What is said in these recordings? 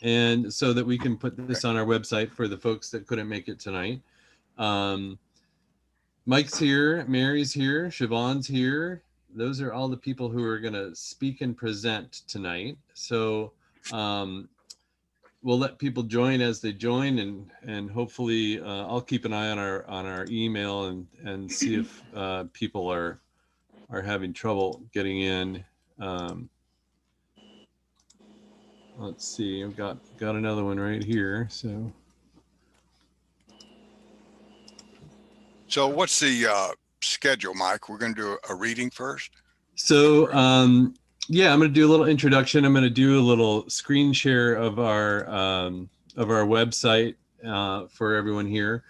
and so that we can put this on our website for the folks that couldn't make it tonight. Um, Mike's here, Mary's here, Siobhan's here. Those are all the people who are going to speak and present tonight. So um, we'll let people join as they join, and hopefully I'll keep an eye on our email and see if people are having trouble getting in. Um, let's see, I've got another one right here. So what's the schedule, Mike? We're going to do a reading first. So yeah, I'm going to do a little introduction. I'm going to do a little screen share of our website for everyone here.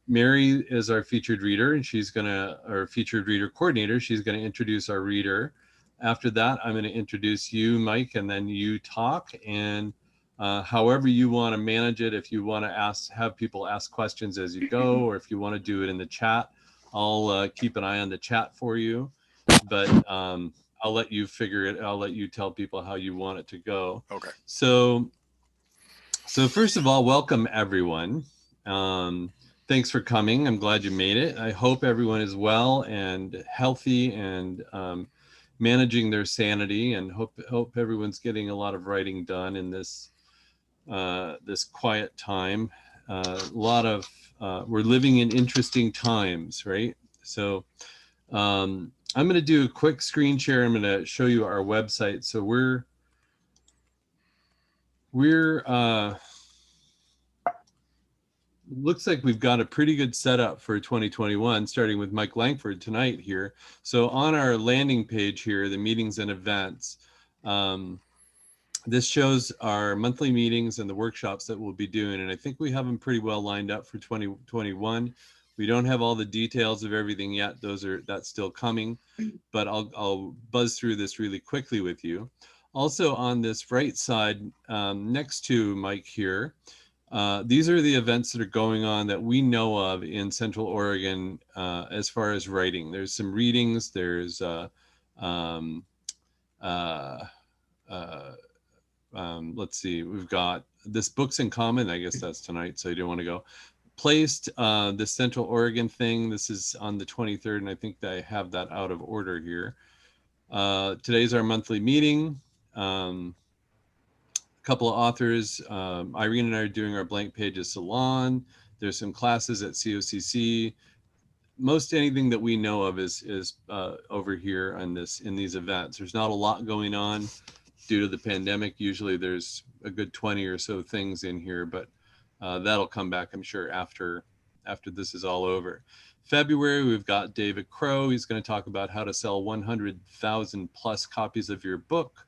Mary is our featured reader, and our featured reader coordinator. She's going to introduce our reader. After that, I'm going to introduce you, Mike, and then you talk. And however you want to manage it, if you want to have people ask questions as you go, or if you want to do it in the chat, I'll keep an eye on the chat for you. But I'll let you figure it. I'll let you tell people how you want it to go. Okay. So first of all, welcome everyone. Thanks for coming. I'm glad you made it. I hope everyone is well and healthy and managing their sanity, and hope everyone's getting a lot of writing done in this this quiet time. We're living in interesting times, right? So I'm going to do a quick screen share. I'm going to show you our website. So we're looks like we've got a pretty good setup for 2021, starting with Mike Lankford tonight here. So on our landing page here, the meetings and events, this shows our monthly meetings and the workshops that we'll be doing. And I think we have them pretty well lined up for 2021. We don't have all the details of everything yet. That's still coming, but I'll buzz through this really quickly with you. Also on this right side, next to Mike here, these are the events that are going on that we know of in Central Oregon as far as writing. There's some readings. There's let's see, we've got this Books in Common. I guess that's tonight, so you don't want to go. Placed the Central Oregon thing. This is on the 23rd, and I think that I have that out of order here. Today's our monthly meeting. A couple of authors, Irene and I are doing our Blank Pages Salon. There's some classes at COCC. Most anything that we know of is over here in these events. There's not a lot going on due to the pandemic. Usually there's a good 20 or so things in here, but that'll come back, I'm sure, after this is all over. February, we've got David Crow. He's going to talk about how to sell 100,000 plus copies of your book.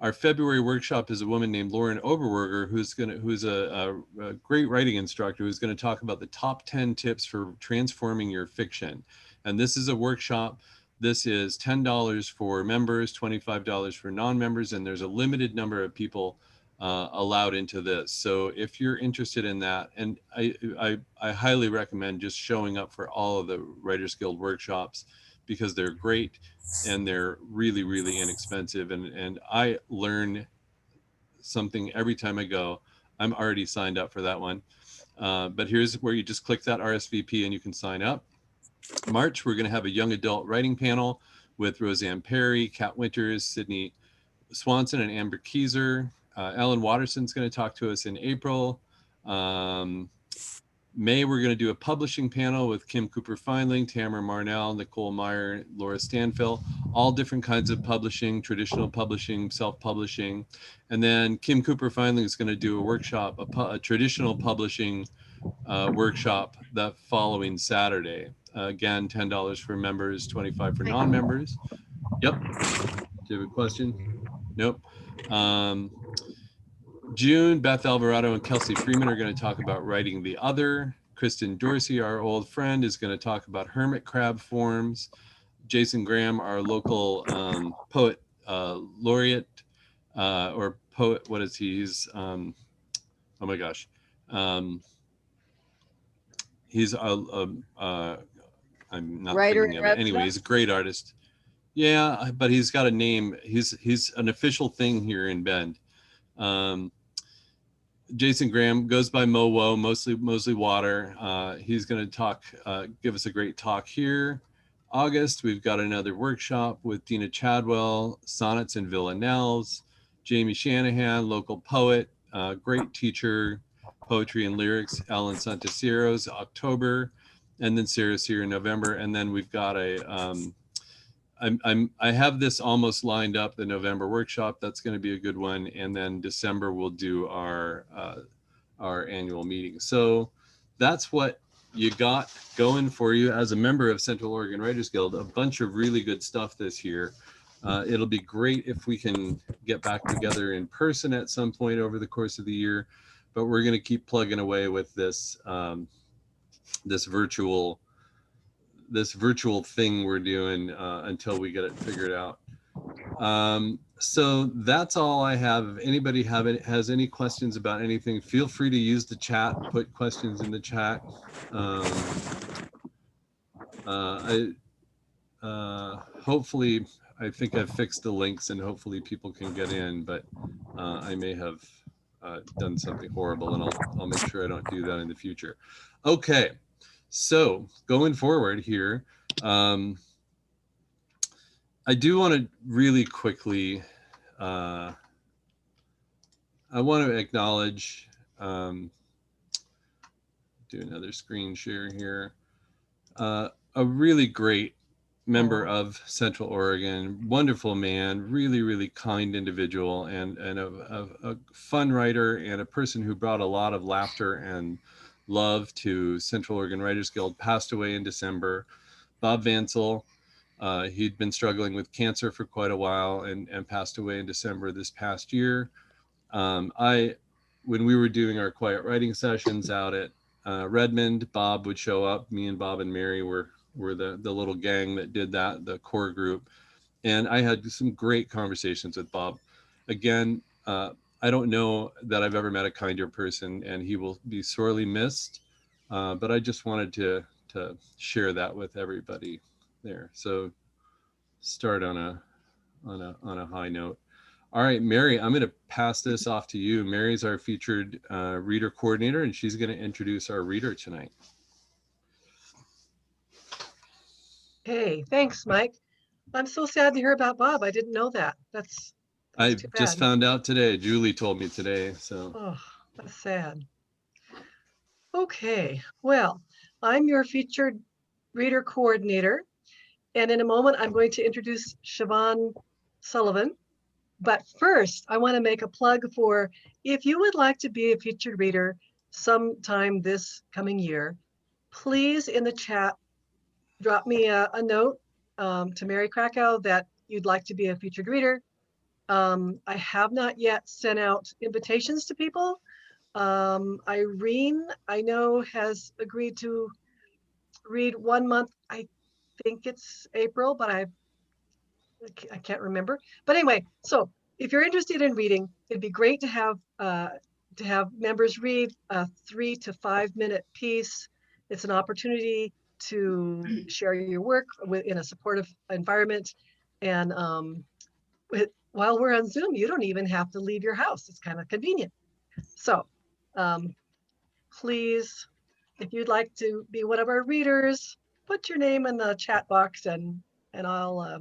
Our February workshop is a woman named Lauren Oberwerger, who's a great writing instructor, who's going to talk about the top 10 tips for transforming your fiction. And this is a workshop. This is $10 for members, $25 for non-members, and there's a limited number of people allowed into this. So if you're interested in that, and I highly recommend just showing up for all of the Writers Guild workshops, because they're great and they're really, really inexpensive. And I learn something every time I go. I'm already signed up for that one. But here's where you just click that RSVP and you can sign up. March, we're going to have a young adult writing panel with Roseanne Perry, Kat Winters, Sydney Swanson, and Amber Keyser. Ellen Watterson's going to talk to us in April. May, we're going to do a publishing panel with Kim Cooper-Feinling, Tamara Marnell, Nicole Meyer, Laura Stanfill, all different kinds of publishing, traditional publishing, self-publishing. And then Kim Cooper-Feinling is going to do a workshop, a traditional publishing workshop that following Saturday. Again, $10 for members, $25 for non-members. Yep. Do you have a question? Nope. June, Beth Alvarado and Kelsey Freeman are going to talk about writing the other. Kristen Dorsey, our old friend, is going to talk about hermit crab forms. Jason Graham, our local poet laureate, or poet, what is he? He's, oh my gosh. He's I'm not writer thinking of it. Anyway, he's a great artist. Yeah, but he's got a name. He's an official thing here in Bend. Um, Jason Graham goes by Mo, mostly water. He's going to give us a great talk here. August, we've got another workshop with Dina Chadwell, Sonnets and Villanelles. Jamie Shanahan, local poet, great teacher, poetry and lyrics. Alan Santasiros, October, and then Sarah Sear in November. And then we've got I have this almost lined up, the November workshop. That's going to be a good one, and then December we'll do our annual meeting. So that's what you got going for you as a member of Central Oregon Writers Guild. A bunch of really good stuff this year. It'll be great if we can get back together in person at some point over the course of the year, but we're going to keep plugging away with this virtual thing we're doing until we get it figured out. So that's all I have. If anybody has any questions about anything, feel free to use the chat, put questions in the chat. Hopefully, I think I've fixed the links and hopefully people can get in, but I may have done something horrible, and I'll make sure I don't do that in the future. Okay, so going forward here, I do want to really quickly, I want to acknowledge, do another screen share here, a really great member of Central Oregon, wonderful man, really, really kind individual, and a fun writer, and a person who brought a lot of laughter and love to Central Oregon Writers Guild, passed away in December. Bob Vansel. He'd been struggling with cancer for quite a while and passed away in December this past year. When we were doing our quiet writing sessions out at Redmond, Bob would show up. Me and Bob and Mary were the little gang that did that, the core group. And I had some great conversations with Bob. Again, I don't know that I've ever met a kinder person, and he will be sorely missed. But I just wanted to share that with everybody there. So start on a high note. All right, Mary, I'm going to pass this off to you. Mary's our featured reader coordinator, and she's going to introduce our reader tonight. Hey, thanks, Mike. I'm so sad to hear about Bob. I didn't know that. That's I too bad. just found out today. Julie told me today. So. Oh, that's sad. Okay, well, I'm your featured reader coordinator. And in a moment, I'm going to introduce Siobhan Sullivan. But first, I want to make a plug for if you would like to be a featured reader sometime this coming year, please in the chat, drop me a note to Mary Krakow that you'd like to be a featured reader. I have not yet sent out invitations to people. Irene, I know, has agreed to read 1 month. I think it's April, but I can't remember. But anyway, so if you're interested in reading, it'd be great to have members read a 3 to 5 minute piece. It's an opportunity to share your work in a supportive environment. And while we're on Zoom, you don't even have to leave your house. It's kind of convenient. So please, if you'd like to be one of our readers, put your name in the chat box and I'll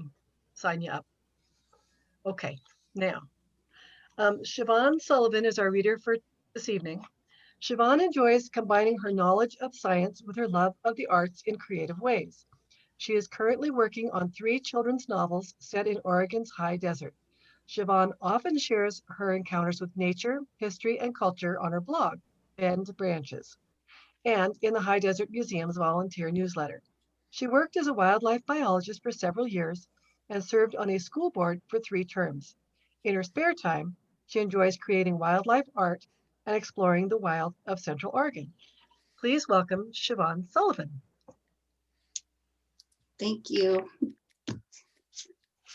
sign you up. Okay, now, Siobhan Sullivan is our reader for this evening. Siobhan enjoys combining her knowledge of science with her love of the arts in creative ways. She is currently working on 3 children's novels set in Oregon's high desert. Siobhan often shares her encounters with nature, history, and culture on her blog, Bend Branches, and in the High Desert Museum's volunteer newsletter. She worked as a wildlife biologist for several years and served on a school board for 3 terms. In her spare time, she enjoys creating wildlife art and exploring the wild of Central Oregon. Please welcome Siobhan Sullivan. Thank you.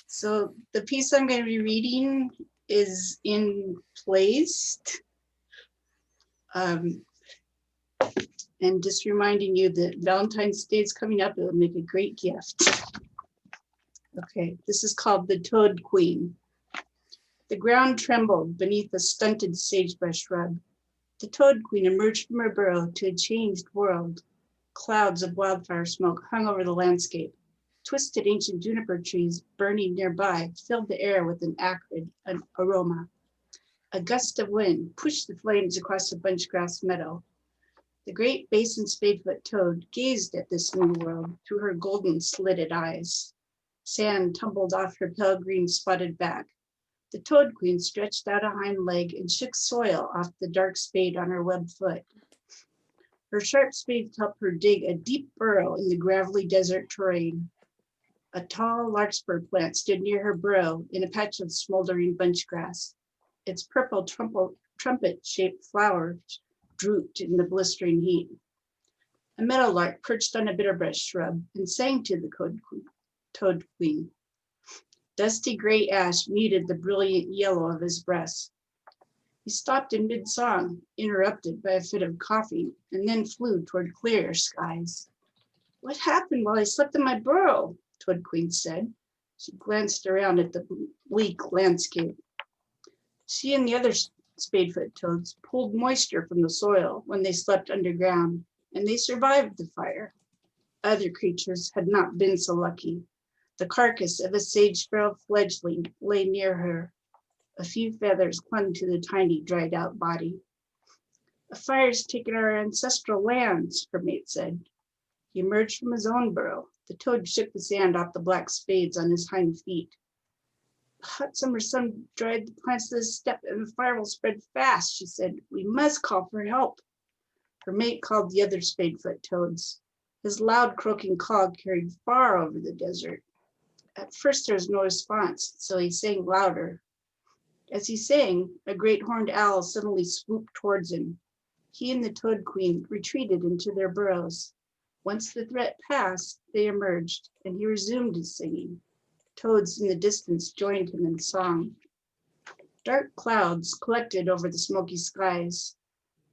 So the piece I'm going to be reading is In Placed. And just reminding you that Valentine's Day is coming up. It'll make a great gift. Okay, this is called The Toad Queen. The ground trembled beneath a stunted sagebrush shrub. The Toad Queen emerged from her burrow to a changed world. Clouds of wildfire smoke hung over the landscape. Twisted ancient juniper trees burning nearby filled the air with an acrid aroma. A gust of wind pushed the flames across the bunchgrass meadow. The great basin spadefoot toad gazed at this new world through her golden slitted eyes. Sand tumbled off her pale green spotted back. The Toad Queen stretched out a hind leg and shook soil off the dark spade on her webbed foot. Her sharp spade helped her dig a deep burrow in the gravelly desert terrain. A tall larkspur plant stood near her burrow in a patch of smoldering bunchgrass. Its purple trumpet-shaped flowers drooped in the blistering heat. A meadowlark perched on a bitterbrush shrub and sang to the Toad Queen. Dusty gray ash muted the brilliant yellow of his breast. He stopped in mid-song, interrupted by a fit of coughing, and then flew toward clearer skies. What happened while I slept in my burrow? Toad Queen said. She glanced around at the bleak landscape. She and the other spadefoot toads pulled moisture from the soil when they slept underground, and they survived the fire. Other creatures had not been so lucky. The carcass of a sage sparrow fledgling lay near her. A few feathers clung to the tiny, dried out body. A fire's taken our ancestral lands, her mate said. He emerged from his own burrow. The toad shook the sand off the black spades on his hind feet. The hot summer sun dried the plants to the steppe and the fire will spread fast, she said. We must call for help. Her mate called the other spadefoot toads. His loud croaking call carried far over the desert. At first there was no response, so he sang louder. As he sang, a great horned owl suddenly swooped towards him. He and the Toad Queen retreated into their burrows. Once the threat passed, they emerged, and he resumed his singing. Toads in the distance joined him in song. Dark clouds collected over the smoky skies.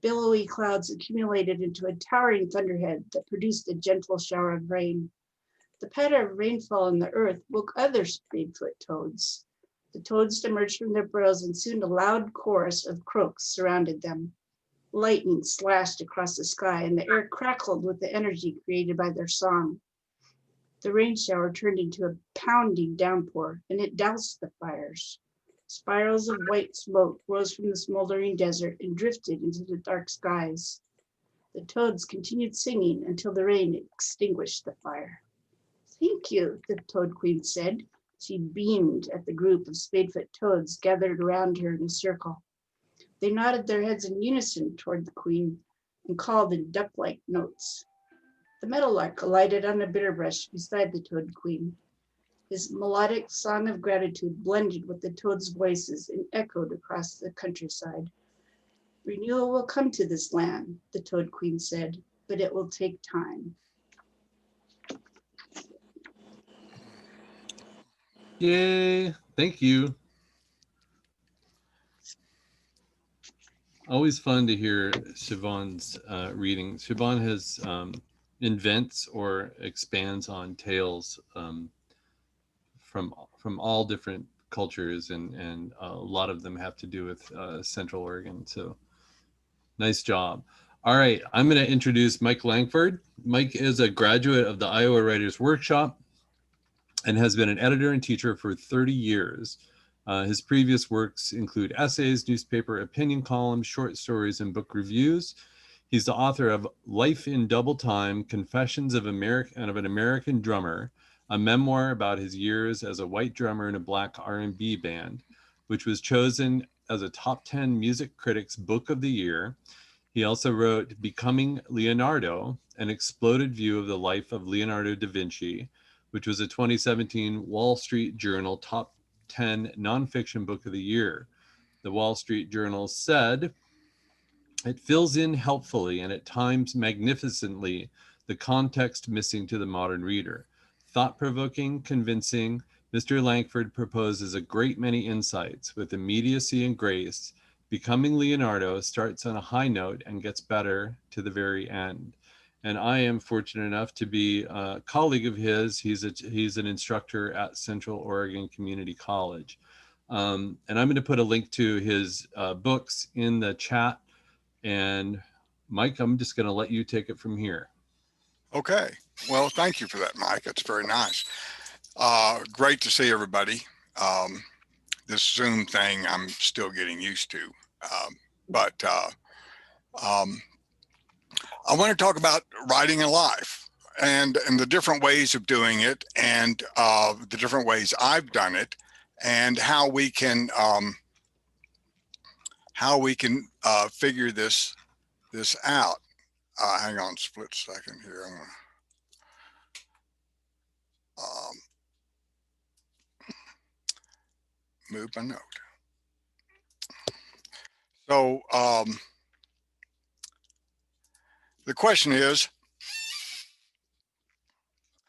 Billowy clouds accumulated into a towering thunderhead that produced a gentle shower of rain. The patter of rainfall on the earth woke other spadefoot toads. The toads emerged from their burrows, and soon a loud chorus of croaks surrounded them. Lightning slashed across the sky, and the air crackled with the energy created by their song. The rain shower turned into a pounding downpour, and it doused the fires. Spirals of white smoke rose from the smoldering desert and drifted into the dark skies. The toads continued singing until the rain extinguished the fire. Thank you, the Toad Queen said. She beamed at the group of spadefoot toads gathered around her in a circle. They nodded their heads in unison toward the queen and called in duck-like notes. The meadowlark alighted on a bitterbush beside the Toad Queen. His melodic song of gratitude blended with the toads' voices and echoed across the countryside. Renewal will come to this land, the Toad Queen said, but it will take time. Yay, thank you. Always fun to hear Siobhan's reading. Siobhan has invents or expands on tales from all different cultures, and a lot of them have to do with Central Oregon. So nice job. All right, I'm going to introduce Mike Lankford. Mike is a graduate of the Iowa Writers Workshop and has been an editor and teacher for 30 years. His previous works include essays, newspaper opinion columns, short stories, and book reviews. He's the author of Life in Double Time, Confessions of an American Drummer, a memoir about his years as a white drummer in a black R&B band, which was chosen as a top 10 Music Critics Book of the Year. He also wrote Becoming Leonardo, an exploded view of the life of Leonardo da Vinci, which was a 2017 Wall Street Journal top 10 nonfiction book of the year. The Wall Street Journal said, it fills in helpfully and at times magnificently the context missing to the modern reader. Thought-provoking, convincing, Mr. Lankford proposes a great many insights with immediacy and grace. Becoming Leonardo starts on a high note and gets better to the very end. And I am fortunate enough to be a colleague of his. He's an instructor at Central Oregon Community College. And I'm going to put a link to his books in the chat. And Mike, I'm just going to let you take it from here. Okay. Well, thank you for that, Mike. That's very nice. Great to see everybody. This Zoom thing I'm still getting used to. But I want to talk about writing a life and the different ways of doing it, and the different ways I've done it, and how we can figure this out. Hang on a split second here. I'm gonna, move my note. So the question is,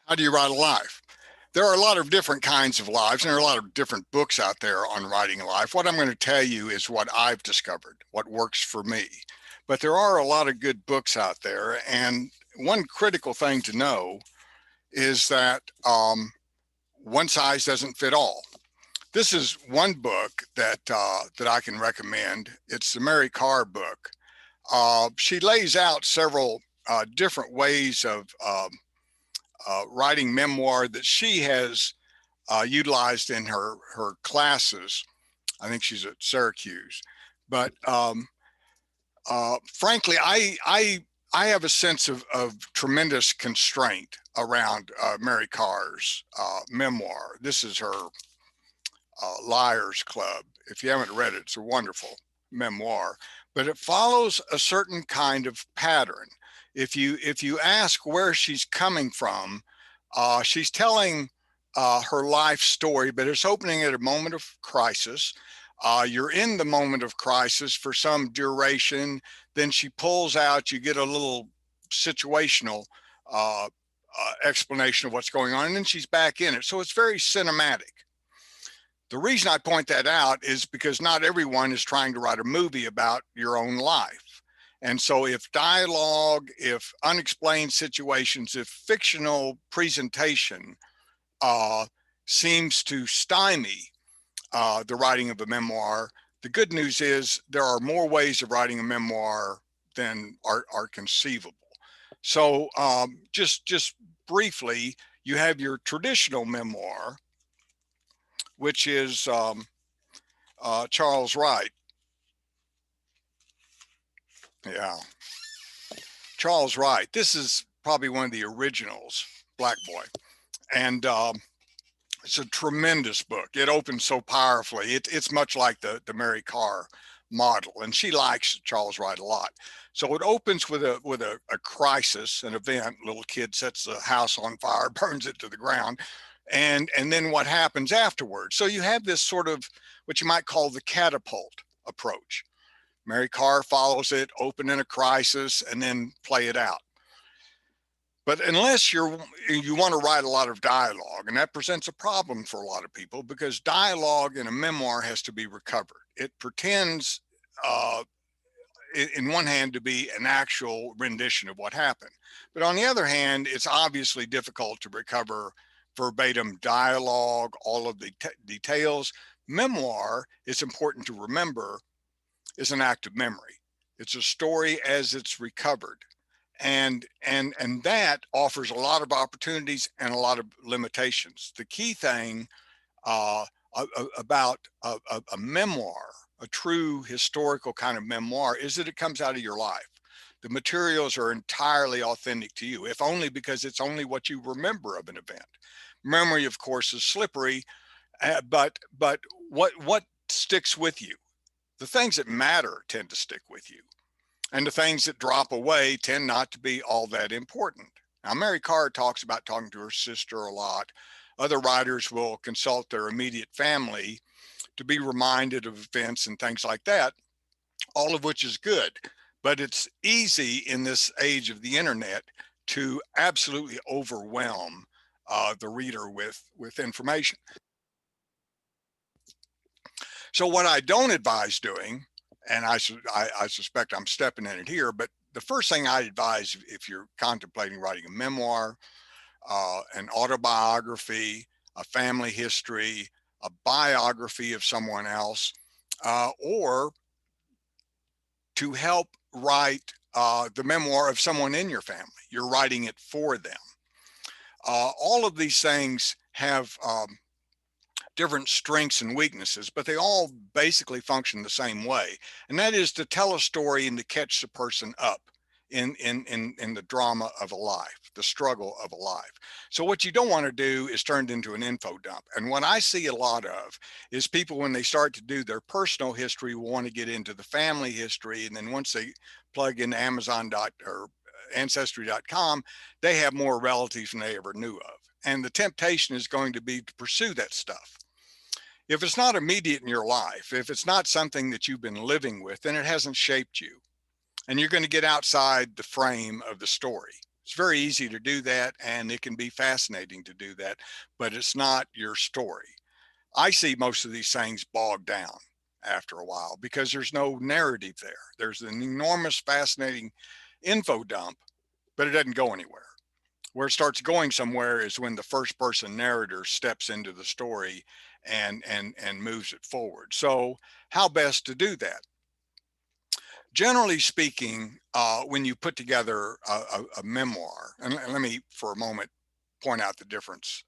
how do you write a life? There are a lot of different kinds of lives, and there are a lot of different books out there on writing a life. What I'm going to tell you is what I've discovered, what works for me. But there are a lot of good books out there, and one critical thing to know is that one size doesn't fit all. This is one book that I can recommend. It's the Mary Karr book. She lays out several different ways of writing memoir that she has utilized in her classes. I think she's at Syracuse. But frankly, I have a sense of tremendous constraint around Mary Karr's memoir. This is her Liars Club. If you haven't read it, it's a wonderful memoir, but it follows a certain kind of pattern. If you ask where she's coming from, she's telling her life story, but it's opening at a moment of crisis. You're in the moment of crisis for some duration, then she pulls out, you get a little situational explanation of what's going on, and then she's back in it. So it's very cinematic. The reason I point that out is because not everyone is trying to write a movie about your own life. And so if dialogue, if unexplained situations, if fictional presentation seems to stymie the writing of a memoir, the good news is there are more ways of writing a memoir than are conceivable. So just briefly, you have your traditional memoir, which is Charles Wright. Yeah, Charles Wright. This is probably one of the originals, Black Boy. And it's a tremendous book. It opens so powerfully. It's much like the Mary Karr model, and she likes Charles Wright a lot. So it opens with a crisis, an event. Little kid sets the house on fire, burns it to the ground, and then what happens afterwards. So you have this sort of what you might call the catapult approach. Mary Karr follows it, open in a crisis, and then play it out. But unless you want to write a lot of dialogue, and that presents a problem for a lot of people, because dialogue in a memoir has to be recovered. It pretends, in one hand, to be an actual rendition of what happened. But on the other hand, it's obviously difficult to recover verbatim dialogue, all of the details. Memoir, it's important to remember, is an act of memory. It's a story as it's recovered. And that offers a lot of opportunities and a lot of limitations. The key thing about a memoir, a true historical kind of memoir, is that it comes out of your life. The materials are entirely authentic to you, if only because it's only what you remember of an event. Memory, of course, is slippery, but what sticks with you? The things that matter tend to stick with you. And the things that drop away tend not to be all that important. Now, Mary Karr talks about talking to her sister a lot. Other writers will consult their immediate family to be reminded of events and things like that, all of which is good. But it's easy in this age of the internet to absolutely overwhelm the reader with information. So what I don't advise doing, and I suspect I'm stepping in it here, but the first thing I'd advise if you're contemplating writing a memoir, an autobiography, a family history, a biography of someone else, or to help write the memoir of someone in your family. You're writing it for them. All of these things have different strengths and weaknesses, but they all basically function the same way. And that is to tell a story and to catch the person up in the drama of a life, the struggle of a life. So what you don't want to do is turn it into an info dump. And what I see a lot of is people, when they start to do their personal history, will want to get into the family history. And then once they plug in Amazon or Ancestry.com, they have more relatives than they ever knew of. And the temptation is going to be to pursue that stuff. If it's not immediate in your life, if it's not something that you've been living with, then it hasn't shaped you. And you're going to get outside the frame of the story. It's very easy to do that, and it can be fascinating to do that, but it's not your story. I see most of these things bogged down after a while because there's no narrative there. There's an enormous, fascinating info dump, but it doesn't go anywhere. Where it starts going somewhere is when the first person narrator steps into the story and moves it forward. So how best to do that? Generally speaking, when you put together a memoir, and let me for a moment point out the difference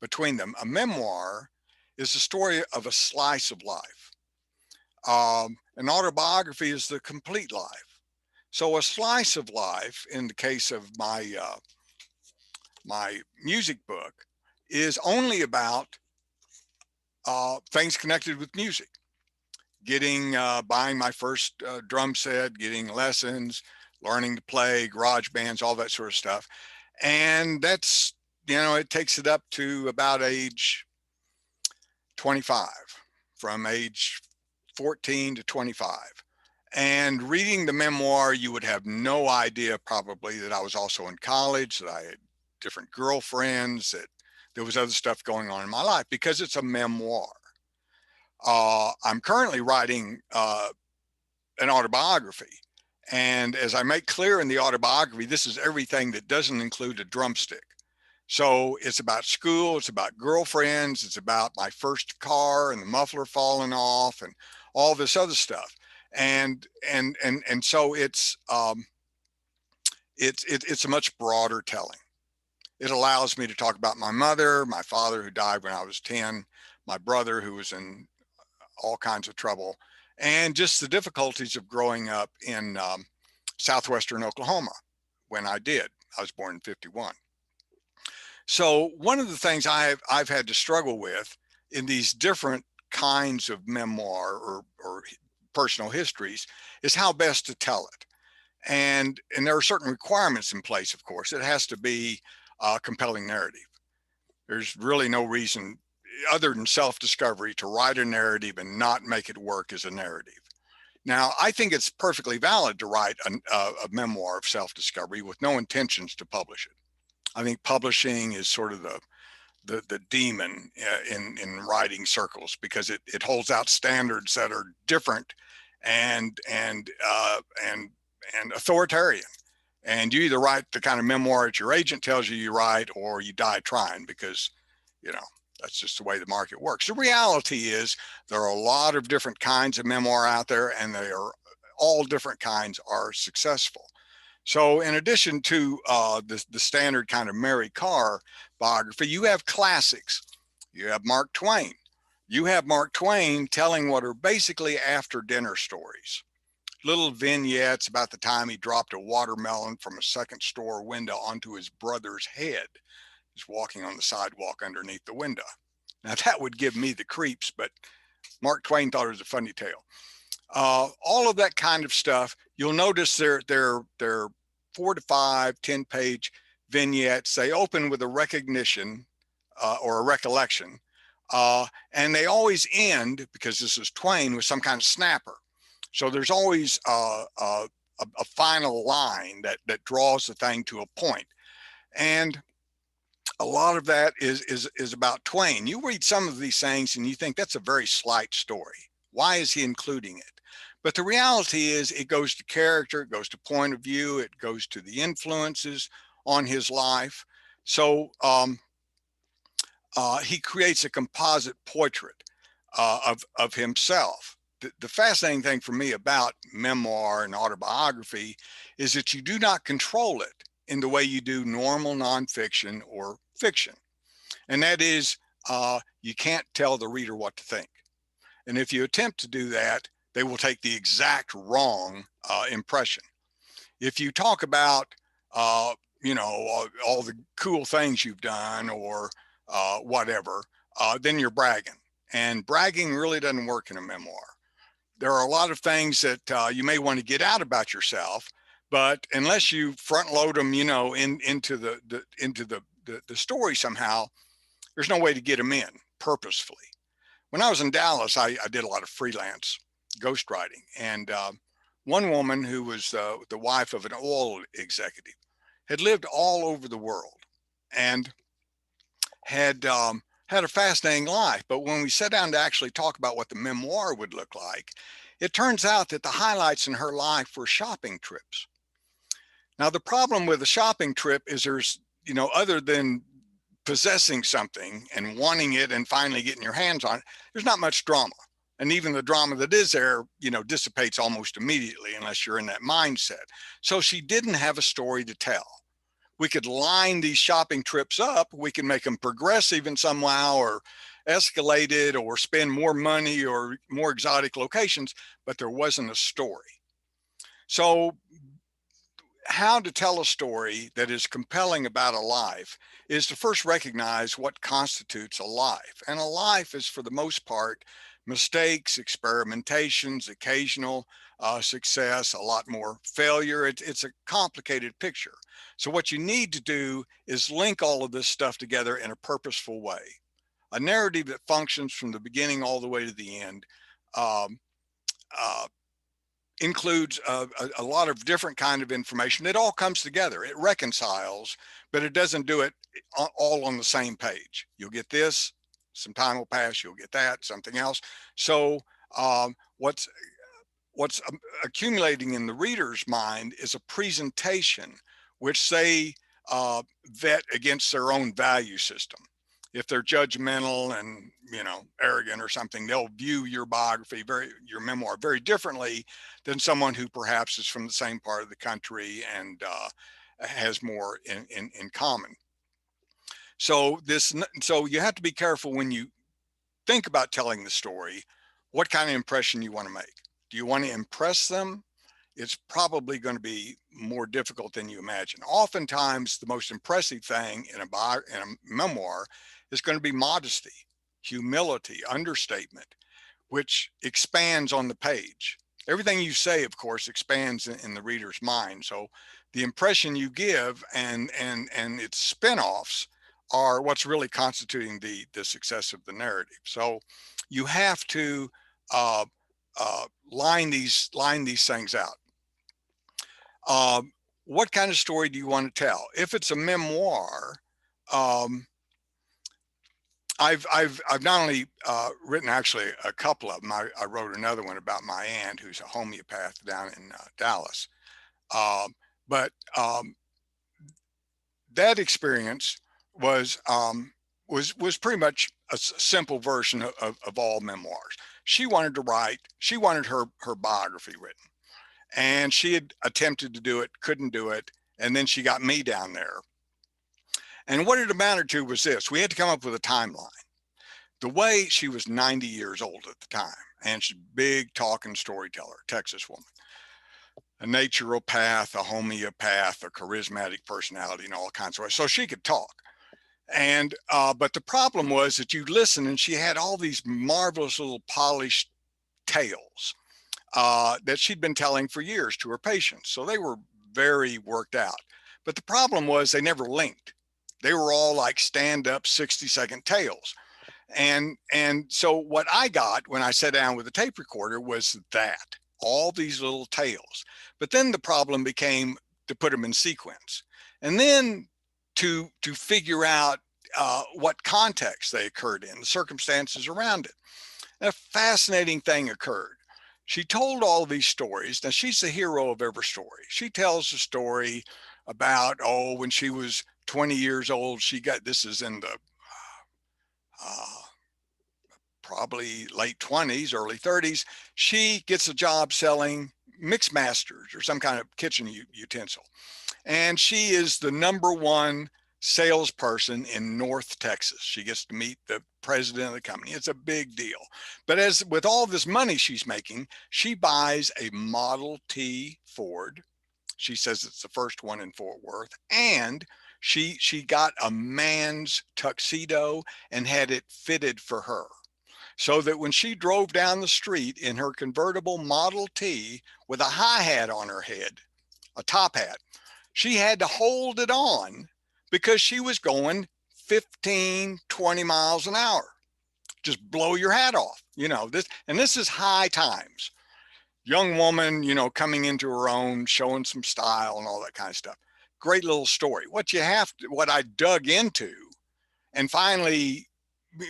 between them. A memoir is the story of a slice of life. An autobiography is the complete life. So a slice of life, in the case of my my music book, is only about things connected with music. Buying my first drum set, getting lessons, learning to play, garage bands, all that sort of stuff. And that's, it takes it up to about age 25, from age 14 to 25. And reading the memoir, you would have no idea probably that I was also in college, that I had different girlfriends, that there was other stuff going on in my life, because it's a memoir. I'm currently writing an autobiography. And as I make clear in the autobiography, this is everything that doesn't include a drumstick. So it's about school, it's about girlfriends, it's about my first car and the muffler falling off and all this other stuff. And so it's a much broader telling. It allows me to talk about my mother, my father who died when I was 10, my brother who was in all kinds of trouble, and just the difficulties of growing up in southwestern Oklahoma when I did. I was born in 51. So one of the things I've had to struggle with in these different kinds of memoir or personal histories is how best to tell it. And there are certain requirements in place, of course. It has to be a compelling narrative. There's really no reason other than self-discovery to write a narrative and not make it work as a narrative. Now, I think it's perfectly valid to write a memoir of self-discovery with no intentions to publish it. I think publishing is sort of the demon in writing circles, because it holds out standards that are different and authoritarian. And you either write the kind of memoir that your agent tells you write, or you die trying, because that's just the way the market works. The reality is there are a lot of different kinds of memoir out there, and they are all different kinds are successful. So in addition to the standard kind of Mary Carr biography, you have classics. You have Mark Twain. You have Mark Twain telling what are basically after dinner stories. Little vignettes about the time he dropped a watermelon from a second store window onto his brother's head. He's walking on the sidewalk underneath the window. Now that would give me the creeps, but Mark Twain thought it was a funny tale. All of that kind of stuff, you'll notice they're 4 to 5, 10-page vignettes. They open with a recognition or a recollection, and they always end, because this is Twain, with some kind of snapper. So there's always a final line that draws the thing to a point. And a lot of that is about Twain. You read some of these things and you think that's a very slight story. Why is he including it? But the reality is it goes to character, it goes to point of view, it goes to the influences on his life. So he creates a composite portrait of himself. The fascinating thing for me about memoir and autobiography is that you do not control it in the way you do normal nonfiction or fiction. And that is, you can't tell the reader what to think. And if you attempt to do that, they will take the exact wrong impression. If you talk about, you know, all the cool things you've done or whatever, then you're bragging. And bragging really doesn't work in a memoir. There are a lot of things that you may want to get out about yourself, but unless you front load them, you know, into the story somehow, there's no way to get them in purposefully. When I was in Dallas, I did a lot of freelance ghostwriting, and one woman who was the wife of an oil executive had lived all over the world and had had a fascinating life. But when we sat down to actually talk about what the memoir would look like, it turns out that the highlights in her life were shopping trips. Now, the problem with a shopping trip is there's, you know, other than possessing something and wanting it and finally getting your hands on it, there's not much drama. And even the drama that is there, you know, dissipates almost immediately unless you're in that mindset. So she didn't have a story to tell. We could line these shopping trips up. We can make them progressive in somehow or escalated or spend more money or more exotic locations, but there wasn't a story. So how to tell a story that is compelling about a life is to first recognize what constitutes a life. And a life is, for the most part, mistakes, experimentations, occasional success, a lot more failure. It's a complicated picture. So what you need to do is link all of this stuff together in a purposeful way. A narrative that functions from the beginning all the way to the end includes a lot of different kind of information. It all comes together. It reconciles, but it doesn't do it all on the same page. You'll get this, some time will pass, you'll get that, something else. So what's accumulating in the reader's mind is a presentation which they vet against their own value system. If they're judgmental and, you know, arrogant or something, they'll view your biography, your memoir, very differently than someone who perhaps is from the same part of the country and has more in common. So you have to be careful when you think about telling the story, what kind of impression you want to make. Do you want to impress them? It's probably going to be more difficult than you imagine. Oftentimes, the most impressive thing in a memoir is going to be modesty, humility, understatement, which expands on the page. Everything you say, of course, expands in the reader's mind. So the impression you give and its spinoffs are what's really constituting the success of the narrative. So you have to line these things out. What kind of story do you want to tell? If it's a memoir, I've not only written actually a couple of them. I wrote another one about my aunt, who's a homeopath down in Dallas. But that experience was pretty much a simple version of all memoirs. She wanted to write. She wanted her biography written. And she had attempted to do it, couldn't do it. And then she got me down there. And what it amounted to was this: we had to come up with a timeline. The way she was 90 years old at the time, and she's a big talking storyteller, Texas woman, a naturopath, a homeopath, a charismatic personality, and all kinds of ways. So she could talk. And but the problem was that you listen, and she had all these marvelous little polished tales that she'd been telling for years to her patients. So they were very worked out. But the problem was they never linked. They were all like stand-up 60-second tales. And so what I got when I sat down with the tape recorder was that, all these little tales. But then the problem became to put them in sequence. And then to figure out what context they occurred in, the circumstances around it. And a fascinating thing occurred. she told all these stories. Now, she's the hero of every story. She tells a story about, oh, when she was 20 years old, this is in the probably late 20s, early 30s. She gets a job selling mix masters or some kind of kitchen utensil. And she is the #1 salesperson in North Texas. She gets to meet the president of the company. It's a big deal. But as with all this money she's making, she buys a Model T Ford. She says it's the first one in Fort Worth. And she got a man's tuxedo and had it fitted for her, so that when she drove down the street in her convertible Model T with a high hat on her head, a top hat, she had to hold it on because she was going 15, 20 miles an hour. Just blow your hat off, this is high times. Young woman, coming into her own, showing some style and all that kind of stuff. Great little story. What I dug into and finally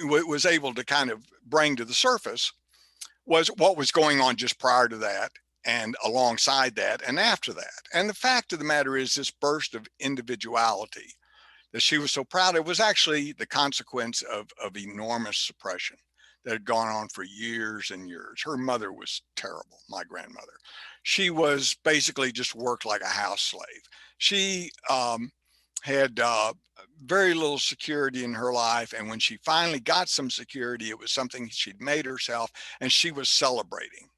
was able to kind of bring to the surface was what was going on just prior to that, and alongside that, and after that. And the fact of the matter is, this burst of individuality that she was so proud of was actually the consequence of enormous suppression that had gone on for years and years. Her mother was terrible, my grandmother. She was basically just worked like a house slave. She had very little security in her life. And when she finally got some security, it was something she'd made herself, and she was celebrating.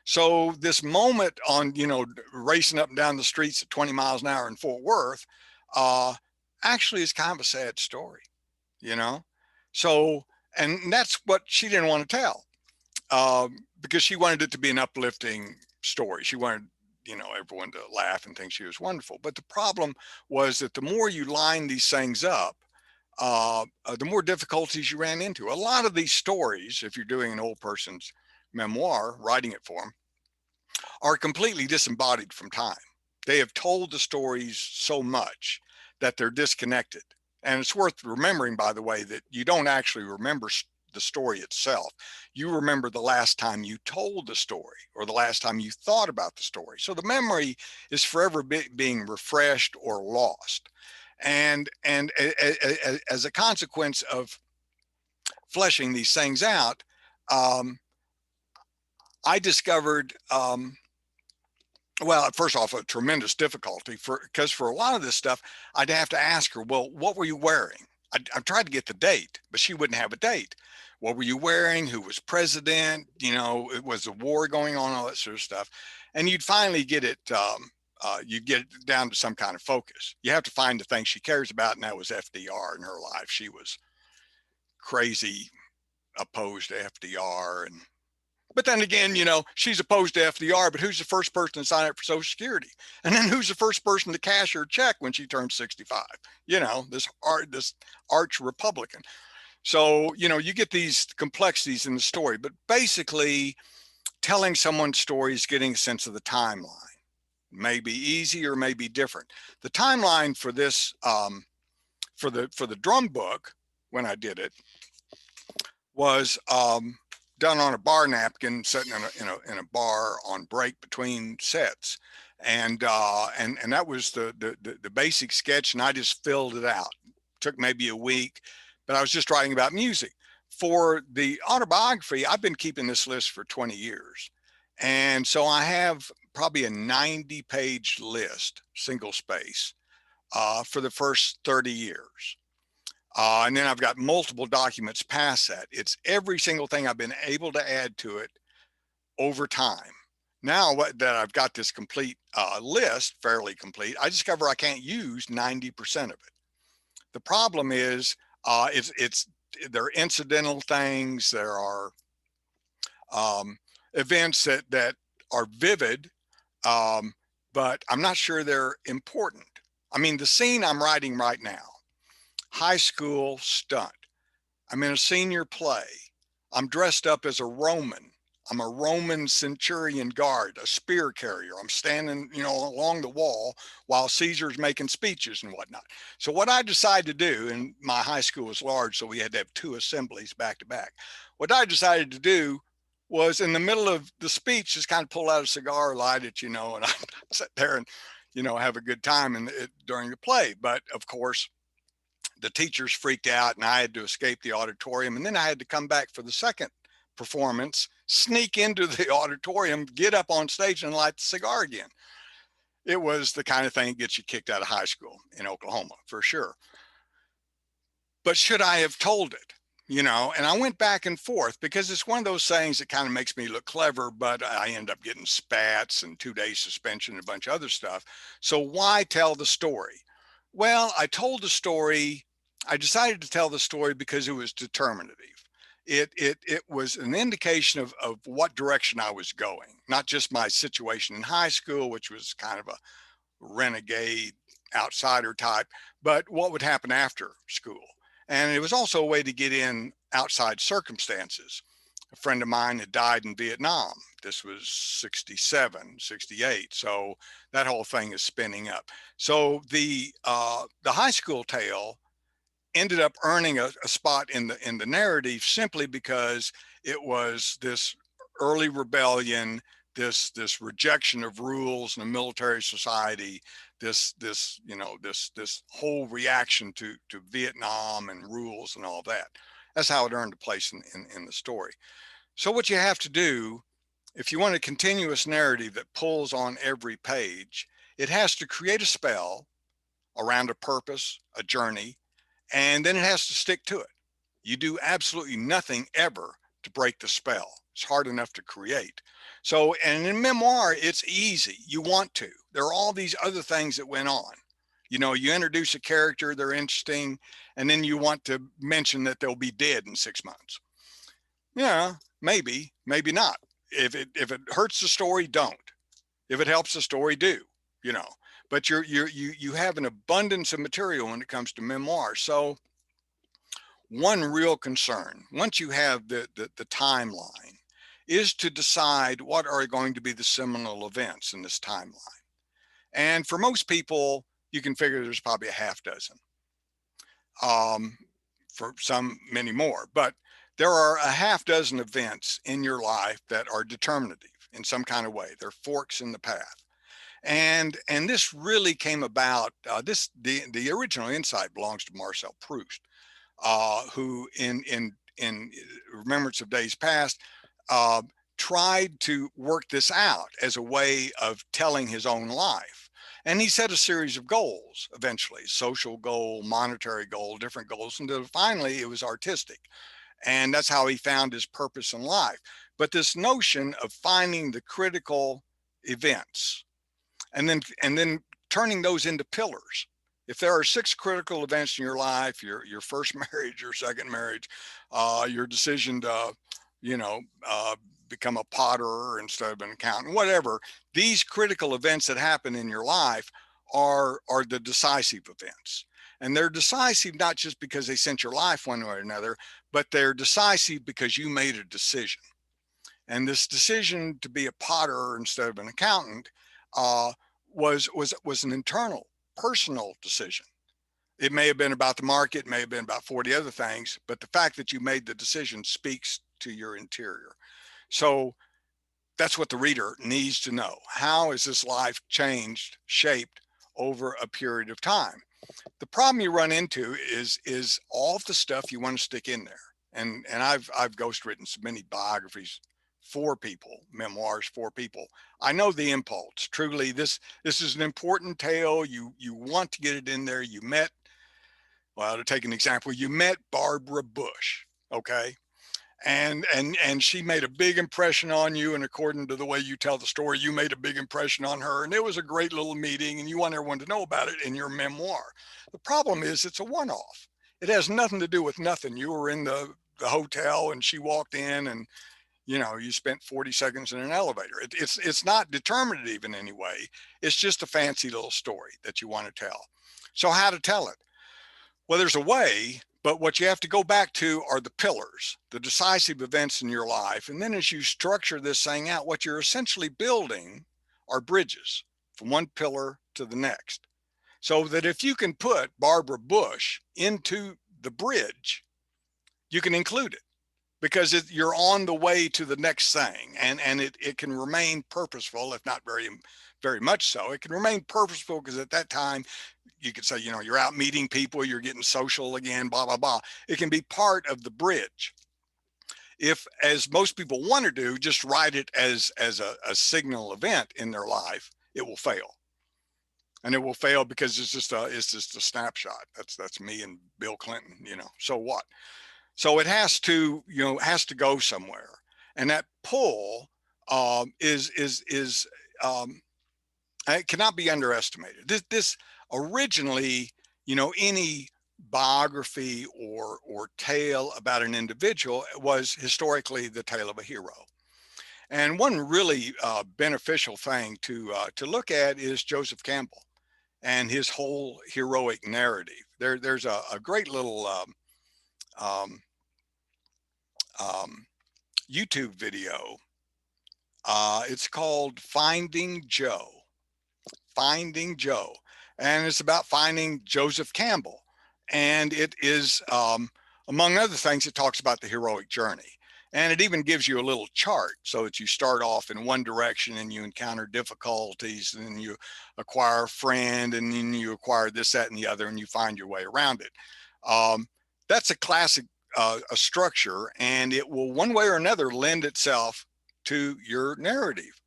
So this moment on, racing up and down the streets at 20 miles an hour in Fort Worth, actually is kind of a sad story, So, and that's what she didn't want to tell, because she wanted it to be an uplifting story. She wanted, everyone to laugh and think she was wonderful. But the problem was that the more you line these things up, the more difficulties you ran into. A lot of these stories, if you're doing an old person's memoir, writing it for them, are completely disembodied from time. They have told the stories so much that they're disconnected. And it's worth remembering, by the way, that you don't actually remember the story itself. You remember the last time you told the story, or the last time you thought about the story. So the memory is forever being refreshed or lost. And as a consequence of fleshing these things out, I discovered, well, first off, a tremendous difficulty because for a lot of this stuff, I'd have to ask her, well, what were you wearing? I tried to get the date, but she wouldn't have a date. What were you wearing? Who was president? It was a war going on, all that sort of stuff. And you'd finally get it, you'd get it down to some kind of focus. You have to find the thing she cares about, and that was FDR in her life. She was crazy opposed to FDR. But then again, she's opposed to FDR, but who's the first person to sign up for Social Security? And then who's the first person to cash her check when she turns 65? This arch Republican. So, you get these complexities in the story, but basically telling someone's story is getting a sense of the timeline. May be easy or may be different. The timeline for this, for the drum book, when I did it, was done on a bar napkin, sitting in a bar on break between sets, and that was the basic sketch, and I just filled it out. Took maybe a week, but I was just writing about music. For the autobiography, I've been keeping this list for 20 years, and so I have probably a 90-page list, single space, for the first 30 years. And then I've got multiple documents past that. It's every single thing I've been able to add to it over time. Now that I've got this complete list, fairly complete, I discover I can't use 90% of it. The problem is there are incidental things. There are events that are vivid, but I'm not sure they're important. I mean, the scene I'm writing right now, high school stunt. I'm in a senior play. I'm dressed up as a Roman. I'm a Roman centurion guard, a spear carrier. I'm standing, along the wall while Caesar's making speeches and whatnot. So what I decided to do, and my high school was large, so we had to have 2 assemblies back to back. What I decided to do was in the middle of the speech, just kind of pull out a cigar, light it, and I sit there and, have a good time during the play. But of course, the teachers freaked out and I had to escape the auditorium. And then I had to come back for the second performance, sneak into the auditorium, get up on stage and light the cigar again. It was the kind of thing that gets you kicked out of high school in Oklahoma, for sure. But should I have told it? And I went back and forth because it's one of those things that kind of makes me look clever, but I end up getting spats and 2-day suspension and a bunch of other stuff. So why tell the story? Well, I told the story. I decided to tell the story because it was determinative. It was an indication of what direction I was going, not just my situation in high school, which was kind of a renegade outsider type, but what would happen after school. And it was also a way to get in outside circumstances. A friend of mine had died in Vietnam. This was 67, 68. So that whole thing is spinning up. So the high school tale ended up earning a spot in the narrative simply because it was this early rebellion, this rejection of rules in a military society, this whole reaction to Vietnam and rules and all that. That's how it earned a place in the story. So what you have to do, if you want a continuous narrative that pulls on every page, it has to create a spell around a purpose, a journey, and then it has to stick to it. You do absolutely nothing ever to break the spell. It's hard enough to create. So, and in memoir, it's easy. You want to. There are all these other things that went on. You introduce a character, they're interesting, and then you want to mention that they'll be dead in 6 months. Yeah, maybe not. If it hurts the story, don't. If it helps the story, do. But you have an abundance of material when it comes to memoir. So one real concern, once you have the timeline, is to decide what are going to be the seminal events in this timeline. And for most people, you can figure there's probably a half dozen. For some, many more. But there are a half dozen events in your life that are determinative in some kind of way. They're forks in the path. And this really came about, the original insight belongs to Marcel Proust, who in Remembrance of Days Past, tried to work this out as a way of telling his own life. And he set a series of goals, eventually, social goal, monetary goal, different goals, until finally it was artistic. And that's how he found his purpose in life. But this notion of finding the critical events and then turning those into pillars. If there are 6 critical events in your life, your first marriage, your second marriage, your decision to, become a potterer instead of an accountant, whatever, these critical events that happen in your life are the decisive events. And they're decisive not just because they sent your life one way or another, but they're decisive because you made a decision. And this decision to be a potterer instead of an accountant was an internal, personal decision. It may have been about the market, may have been about 40 other things, but the fact that you made the decision speaks to your interior. So that's what the reader needs to know. How is this life changed, shaped over a period of time? The problem you run into is all of the stuff you want to stick in there. And I've ghostwritten so many biographies for people, memoirs for people. I know the impulse. Truly, this is an important tale. You want to get it in there. You met, well, to take an example, you met Barbara Bush, okay? And she made a big impression on you, and according to the way you tell the story, you made a big impression on her, and it was a great little meeting, and you want everyone to know about it in your memoir. The problem is it's a one-off. It has nothing to do with nothing. You were in the hotel, and she walked in, and you spent 40 seconds in an elevator. It's not determinative in any way. It's just a fancy little story that you want to tell. So how to tell it? Well, there's a way, but what you have to go back to are the pillars, the decisive events in your life. And then as you structure this thing out, what you're essentially building are bridges from one pillar to the next. So that if you can put Barbara Bush into the bridge, you can include it. because you're on the way to the next thing, and it can remain purposeful, if not very much so. It can remain purposeful because at that time you could say, you know, you're out meeting people, you're getting social again, blah, blah, blah. It can be part of the bridge. If, as most people want to do, just write it as a signal event in their life, it will fail. And it will fail because it's just a snapshot. That's me and Bill Clinton, you know, so what? So it has to, you know, has to go somewhere. And that pull it cannot be underestimated. This originally, you know, any biography or tale about an individual was historically the tale of a hero. And one really beneficial thing to look at is Joseph Campbell and his whole heroic narrative. There's a great little YouTube video. It's called Finding Joe. Finding Joe. And it's about finding Joseph Campbell. And it is, among other things, it talks about the heroic journey. And it even gives you a little chart so that you start off in one direction and you encounter difficulties, and then you acquire a friend, and then you acquire this, that, and the other, and you find your way around it. That's a classic a structure, and it will one way or another lend itself to your narrative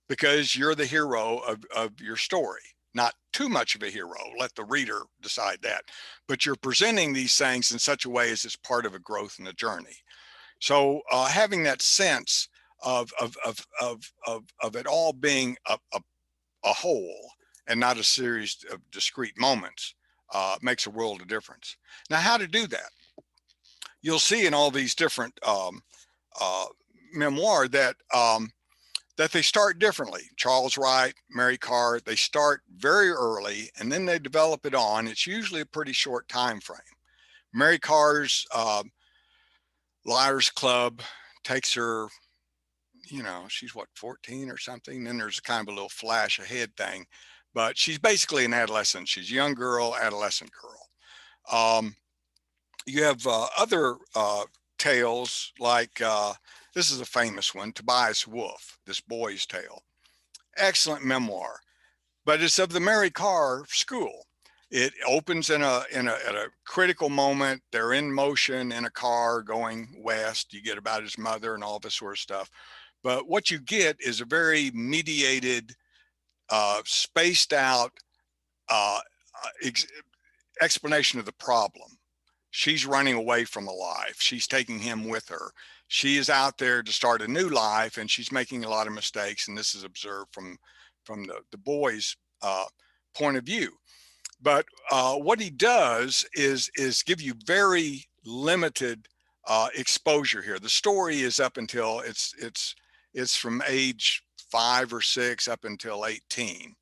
because you're the hero of your story. Not too much of a hero, let the reader decide that, but you're presenting these things in such a way as it's part of a growth in the journey. So having that sense of it all being a whole and not a series of discrete moments makes a world of difference. Now, how to do that? You'll see in all these different memoir that they start differently. Charles Wright, Mary Karr, they start very early and then they develop it on. It's usually a pretty short time frame. Mary Karr's Liars Club takes her, you know, she's what, 14 or something. Then there's kind of a little flash ahead thing, but she's basically an adolescent. She's a young girl, adolescent girl. You have other tales like this is a famous one, Tobias Wolff, This Boy's Tale. Excellent memoir, but it's of the Mary Karr school. It opens at a critical moment. They're in motion in a car going west. You get about his mother and all this sort of stuff. But what you get is a very mediated, spaced out explanation of the problem. She's running away from a life. She's taking him with her. She is out there to start a new life, and she's making a lot of mistakes. And this is observed from the boy's point of view. But what he does is give you very limited exposure here. The story is up until it's from age 5 or 6 up until 18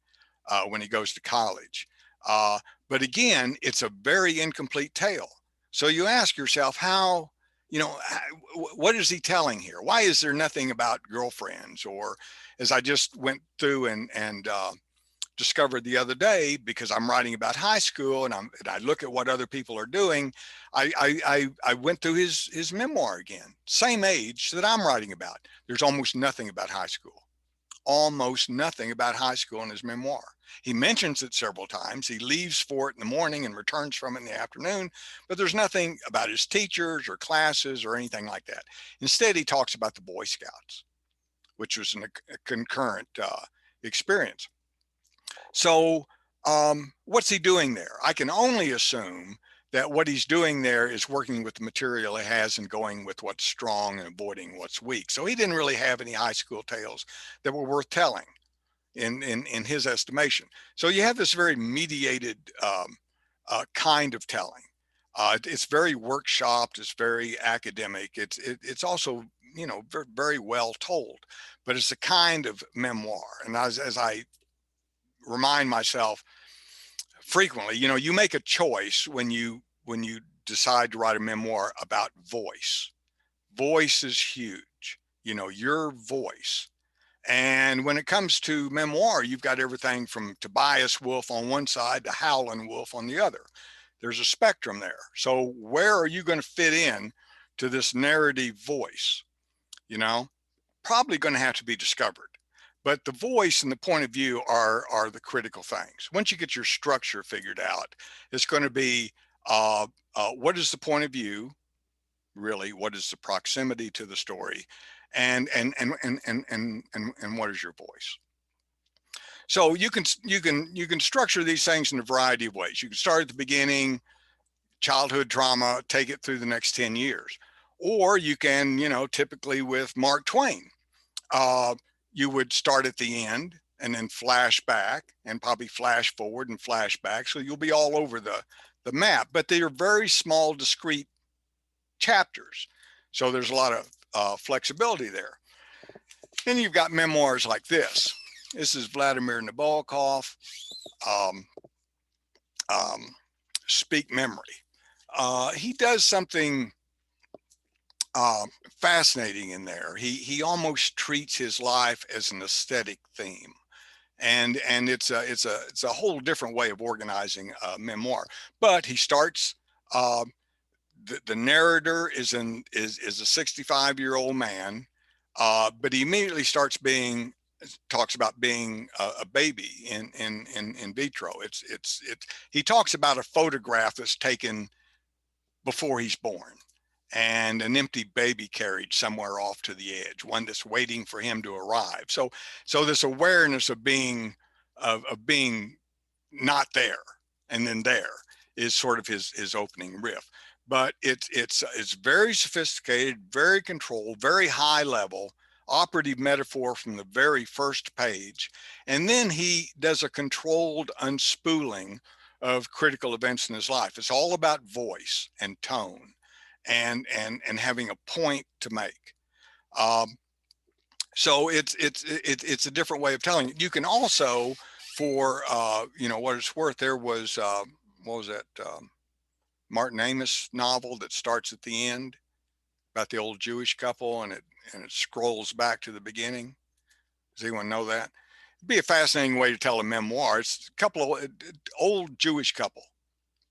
when he goes to college. But again, it's a very incomplete tale. So you ask yourself, how, you know, what is he telling here? Why is there nothing about girlfriends? Or as I just went through and discovered the other day, because I'm writing about high school and I look at what other people are doing, I went through his memoir again, same age that I'm writing about. There's almost nothing about high school. Almost nothing about high school in his memoir. He mentions it several times. He leaves for it in the morning and returns from it in the afternoon, but there's nothing about his teachers or classes or anything like that. Instead, he talks about the Boy Scouts, which was a concurrent experience. So what's he doing there? I can only assume that what he's doing there is working with the material he has and going with what's strong and avoiding what's weak. So he didn't really have any high school tales that were worth telling in his estimation. So you have this very mediated kind of telling. It's very workshopped. It's very academic. It's also, you know, very, very well told, but it's a kind of memoir. And as I remind myself frequently, you know, you make a choice when you decide to write a memoir about voice. Voice is huge, you know, your voice. And when it comes to memoir, you've got everything from Tobias Wolff on one side to Howlin' Wolf on the other. There's a spectrum there. So where are you going to fit in to this narrative voice, you know, probably going to have to be discovered. But the voice and the point of view are the critical things. Once you get your structure figured out, it's going to be what is the point of view, really? What is the proximity to the story, and what is your voice? So you can structure these things in a variety of ways. You can start at the beginning, childhood trauma, take it through the next 10 years, or you can, you know, typically with Mark Twain, you would start at the end and then flash back and probably flash forward and flash back. So you'll be all over the map, but they are very small, discrete chapters. So there's a lot of flexibility there. Then you've got memoirs like this. This is Vladimir Nabokov, Speak Memory. He does something fascinating in there. He almost treats his life as an aesthetic theme, and it's a whole different way of organizing a memoir. But he starts. The narrator is a 65-year-old man, but he immediately talks about being a baby in vitro. He talks about a photograph that's taken before he's born, and an empty baby carriage somewhere off to the edge, one that's waiting for him to arrive. So this awareness of being not there and then there is sort of his opening riff. But it's very sophisticated, very controlled, very high level, operative metaphor from the very first page. And then he does a controlled unspooling of critical events in his life. It's all about voice and tone and having a point to make. So it's a different way of telling it. You can also, for you know what it's worth, there was what was that Martin Amis novel that starts at the end about the old Jewish couple, and it scrolls back to the beginning. Does anyone know that? It'd be a fascinating way to tell a memoir. It's a couple of old Jewish couple,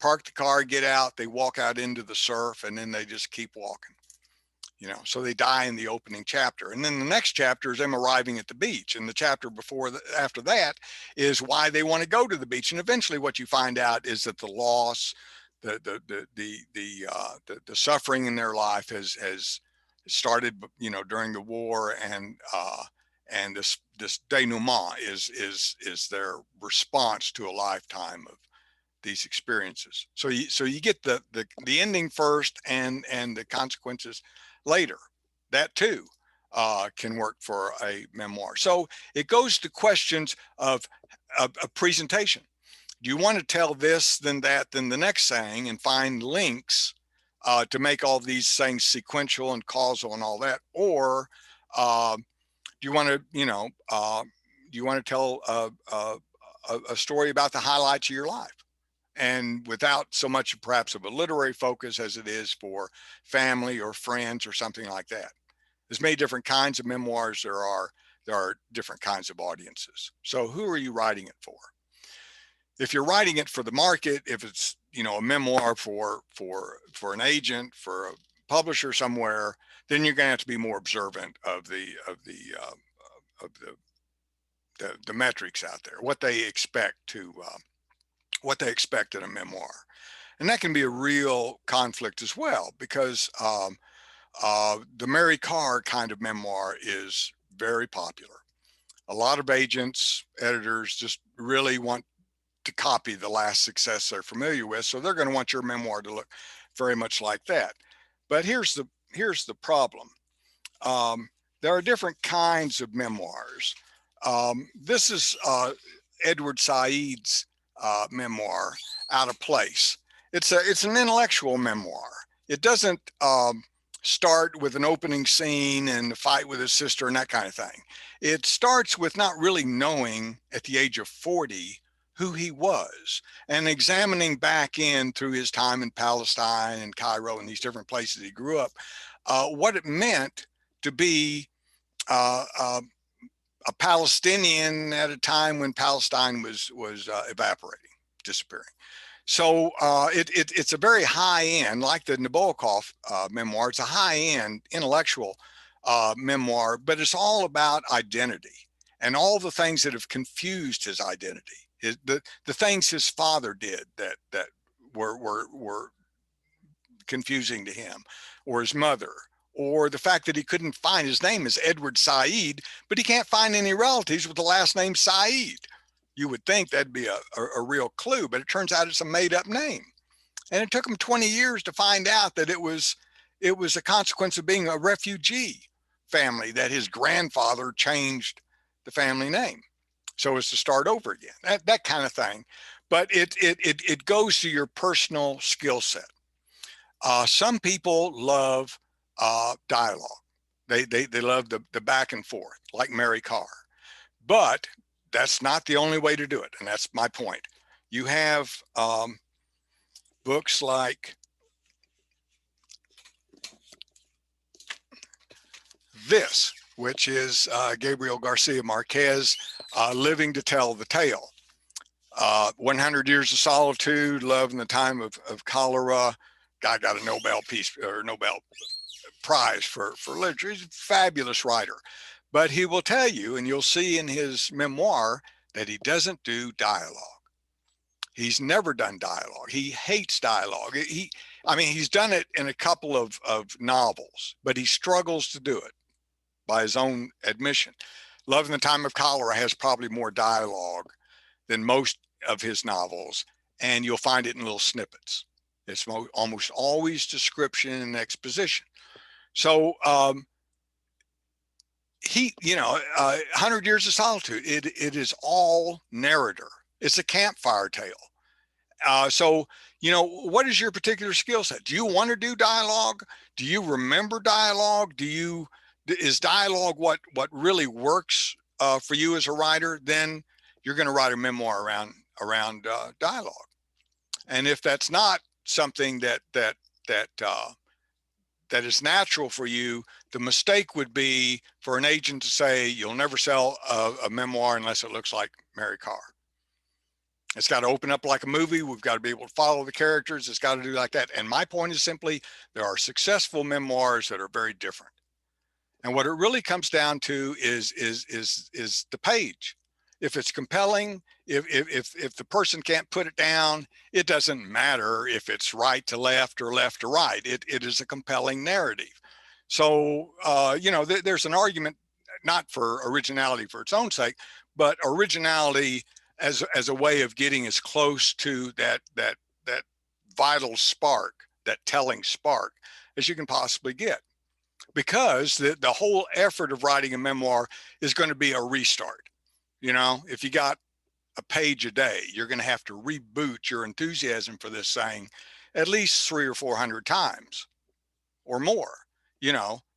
park the car, get out, they walk out into the surf, and then they just keep walking. You know, so they die in the opening chapter, and then the next chapter is them arriving at the beach, and the chapter after that is why they want to go to the beach. And eventually, what you find out is that the loss, the suffering in their life has started, you know, during the war, and this denouement is their response to a lifetime of these experiences. So you get the ending first and the consequences later. That too can work for a memoir. So it goes to questions of a presentation. Do you want to tell this, then that, then the next thing, and find links to make all these things sequential and causal and all that? Or do you want to, you know, do you want to tell a story about the highlights of your life, and without so much perhaps of a literary focus as it is for family or friends or something like that? There's many different kinds of memoirs. There are different kinds of audiences. So who are you writing it for? If you're writing it for the market, if it's, you know, a memoir for an agent, for a publisher somewhere, then you're going to have to be more observant of the metrics out there, what they expect in a memoir. And that can be a real conflict as well, because the Mary Karr kind of memoir is very popular. A lot of agents, editors just really want to copy the last success they're familiar with, so they're going to want your memoir to look very much like that. But here's the problem. There are different kinds of memoirs. This is Edward Said's memoir, Out of Place. It's an intellectual memoir. It doesn't start with an opening scene and a fight with his sister and that kind of thing. It starts with not really knowing at the age of 40 who he was, and examining back in through his time in Palestine and Cairo and these different places he grew up, what it meant to be a Palestinian at a time when Palestine was evaporating, disappearing. So it's a very high end, like the Nabokov memoir. It's a high end intellectual memoir, but it's all about identity and all the things that have confused his identity. The things his father did that were confusing to him, or his mother, or the fact that he couldn't find, his name is Edward Said, but he can't find any relatives with the last name Said. You would think that'd be a real clue, but it turns out it's a made up name. And it took him 20 years to find out that it was a consequence of being a refugee family, that his grandfather changed the family name so as to start over again, that kind of thing. But it goes to your personal skill set. Some people love dialogue. They love the back and forth, like Mary Carr. But that's not the only way to do it, and that's my point. You have books like this, which is Gabriel Garcia Marquez, Living to Tell the Tale. 100 Years of Solitude, Love in the Time of Cholera. Guy got a Nobel Prize for literature. He's a fabulous writer. But he will tell you, and you'll see in his memoir, that he doesn't do dialogue. He's never done dialogue. He hates dialogue. He's done it in a couple of novels, but he struggles to do it by his own admission. Love in the Time of Cholera has probably more dialogue than most of his novels, and you'll find it in little snippets. It's almost always description and exposition. So 100 Years of Solitude, it is all narrator. It's a campfire tale. So, what is your particular skill set? Do you want to do dialogue? Do you remember dialogue? Is dialogue what really works for you as a writer? Then you're going to write a memoir around dialogue. And if that's not something that is natural for you, the mistake would be for an agent to say, you'll never sell a memoir unless it looks like Mary Carr. It's got to open up like a movie. We've got to be able to follow the characters. It's got to do like that. And my point is simply, there are successful memoirs that are very different. And what it really comes down to is the page. If it's compelling, if the person can't put it down, it doesn't matter if it's right to left or left to right. It is a compelling narrative. So, there's an argument, not for originality for its own sake, but originality as a way of getting as close to that vital spark, that telling spark, as you can possibly get. Because the whole effort of writing a memoir is going to be a restart. If you got a page a day, you're going to have to reboot your enthusiasm for this thing at least 300 or 400 times or more.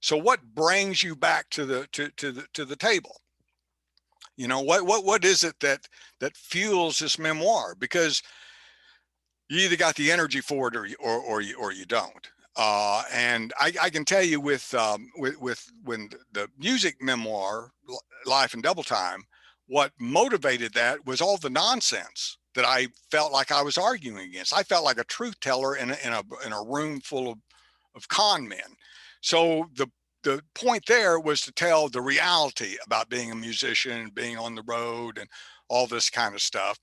So what brings you back to the table? What is it that fuels this memoir? Because you either got the energy for it or you don't. And I can tell you with when the music memoir, Life in Double Time, what motivated that was all the nonsense that I felt like I was arguing against. I felt like a truth teller in a room full of con men. So the point there was to tell the reality about being a musician, being on the road, and all this kind of stuff.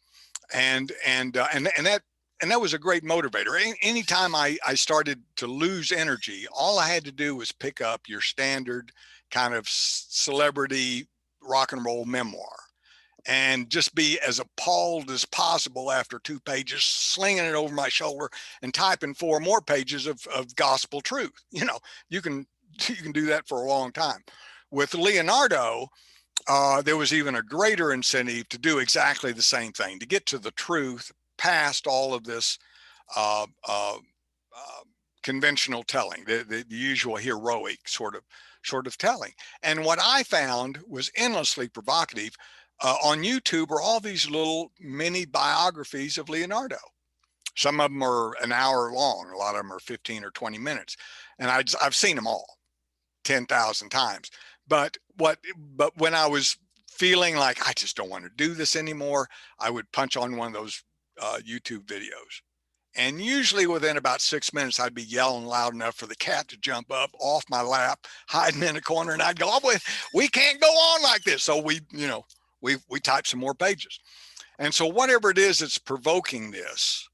And that was a great motivator. Anytime I started to lose energy, all I had to do was pick up your standard kind of celebrity rock and roll memoir and just be as appalled as possible after 2 pages, slinging it over my shoulder and typing 4 more pages of gospel truth. You can do that for a long time. With Leonardo, there was even a greater incentive to do exactly the same thing, to get to the truth past all of this conventional telling, the usual heroic sort of telling. And what I found was endlessly provocative on YouTube are all these little mini biographies of Leonardo. Some of them are an hour long. A lot of them are 15 or 20 minutes. And I've seen them all 10,000 times. But when I was feeling like I just don't want to do this anymore, I would punch on one of those YouTube videos And usually within about 6 minutes, I'd be yelling loud enough for the cat to jump up off my lap, hiding in a corner, and I'd go, oh, we can't go on like this. So we type some more pages. And so whatever it is that's provoking this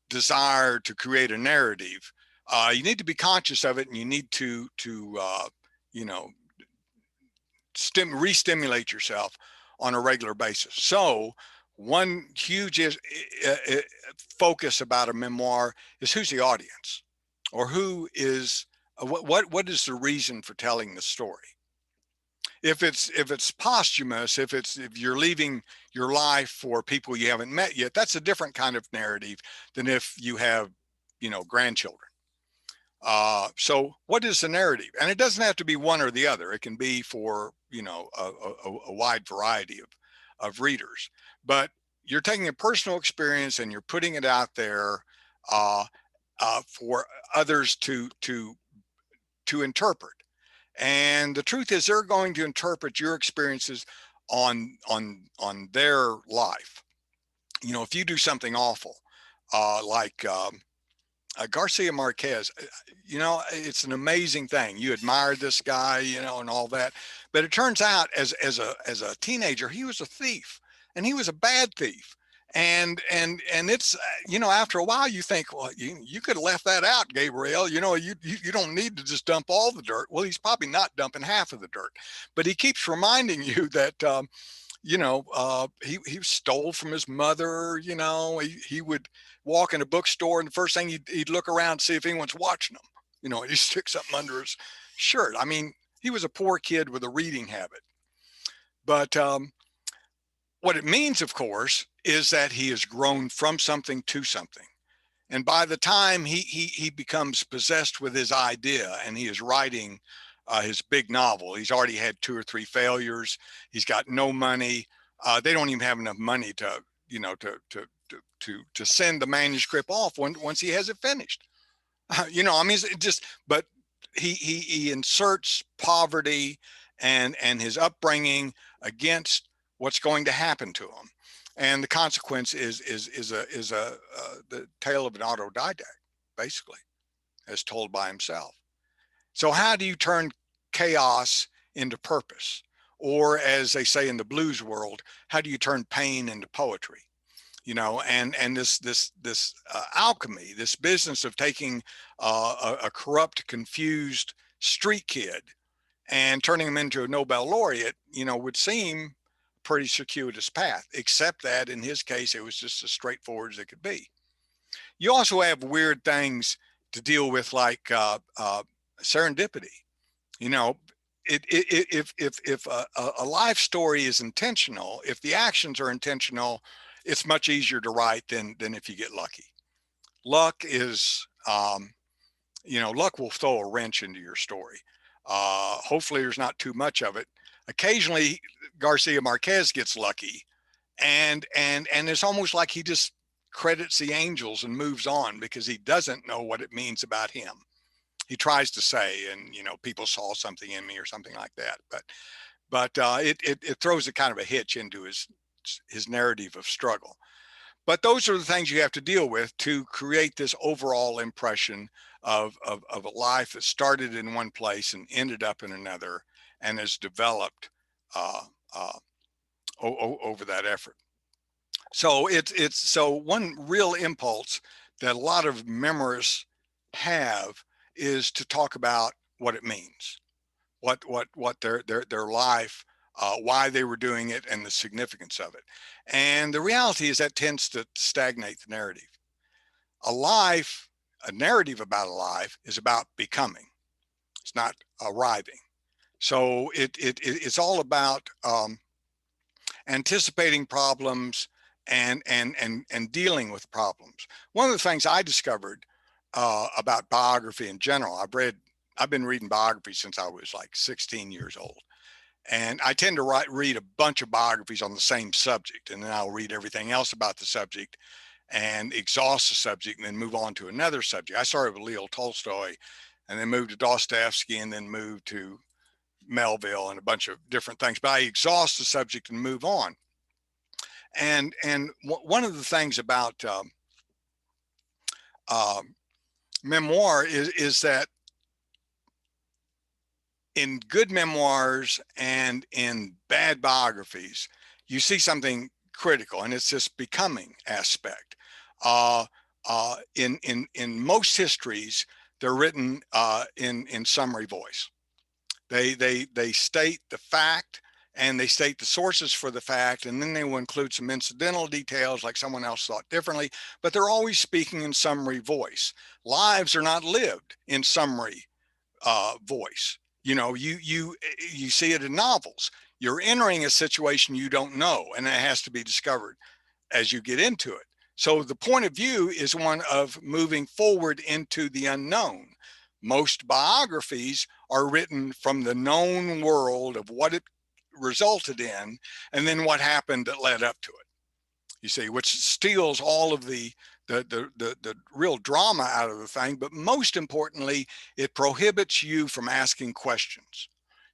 desire to create a narrative, you need to be conscious of it, and you need to re-stimulate yourself on a regular basis. So one huge focus about a memoir is who's the audience, or who is what is the reason for telling the story. If it's posthumous, if you're leaving your life for people you haven't met yet, that's a different kind of narrative than if you have, grandchildren. So what is the narrative? And it doesn't have to be one or the other. It can be for, a wide variety of readers, but you're taking a personal experience and you're putting it out there for others to interpret. And the truth is, they're going to interpret your experiences on their life. If you do something awful, like Garcia Marquez, it's an amazing thing. You admired this guy, and all that, but it turns out as a teenager, he was a thief, and he was a bad thief. And it's, after a while you think, well, you could have left that out, Gabriel. You don't need to just dump all the dirt. Well, he's probably not dumping half of the dirt, but he keeps reminding you that, he stole from his mother. He would walk in a bookstore, and the first thing he'd look around to see if anyone's watching him. He'd stick something under his shirt. I mean, he was a poor kid with a reading habit. But what it means, of course, is that he has grown from something to something. And by the time he becomes possessed with his idea and he is writing his big novel, he's already had 2 or 3 failures. He's got no money. They don't even have enough money to send the manuscript off once he has it finished. But he inserts poverty and his upbringing against what's going to happen to him, and the consequence is the tale of an autodidact, basically, as told by himself. So how do you turn chaos into purpose? Or as they say in the blues world, how do you turn pain into poetry? And this alchemy, this business of taking a corrupt, confused street kid and turning him into a Nobel laureate, would seem pretty circuitous path, except that in his case, it was just as straightforward as it could be. You also have weird things to deal with, like serendipity. If a life story is intentional, if the actions are intentional, it's much easier to write than if you get lucky. Luck is, luck will throw a wrench into your story. Hopefully there's not too much of it. Occasionally Garcia Marquez gets lucky, and it's almost like he just credits the angels and moves on because he doesn't know what it means about him. He tries to say, and people saw something in me or something like that, but it throws a kind of a hitch into his narrative of struggle. But those are the things you have to deal with to create this overall impression of a life that started in one place and ended up in another, and has developed over that effort. So so one real impulse that a lot of memoirists have is to talk about what it means, what their life, why they were doing it, and the significance of it. And the reality is that tends to stagnate the narrative. A narrative about a life is about becoming. It's not arriving. So it's all about anticipating problems and dealing with problems. One of the things I discovered about biography in general, I've been reading biography since I was like 16 years old. And I tend to read a bunch of biographies on the same subject, and then I'll read everything else about the subject and exhaust the subject and then move on to another subject. I started with Leo Tolstoy and then moved to Dostoevsky and then moved to Melville and a bunch of different things, but I exhaust the subject and move on. And one of the things about memoir is that in good memoirs and in bad biographies, you see something critical, and it's this becoming aspect. In most histories, they're written in summary voice. They state the fact, and they state the sources for the fact, and then they will include some incidental details like someone else thought differently, but they're always speaking in summary voice. Lives are not lived in summary voice. You know, you see it in novels. You're entering a situation you don't know, and it has to be discovered as you get into it. So the point of view is one of moving forward into the unknown. Most biographies are written from the known world of what it resulted in, and then what happened that led up to it. You see, which steals all of the real drama out of the thing, but most importantly, it prohibits you from asking questions.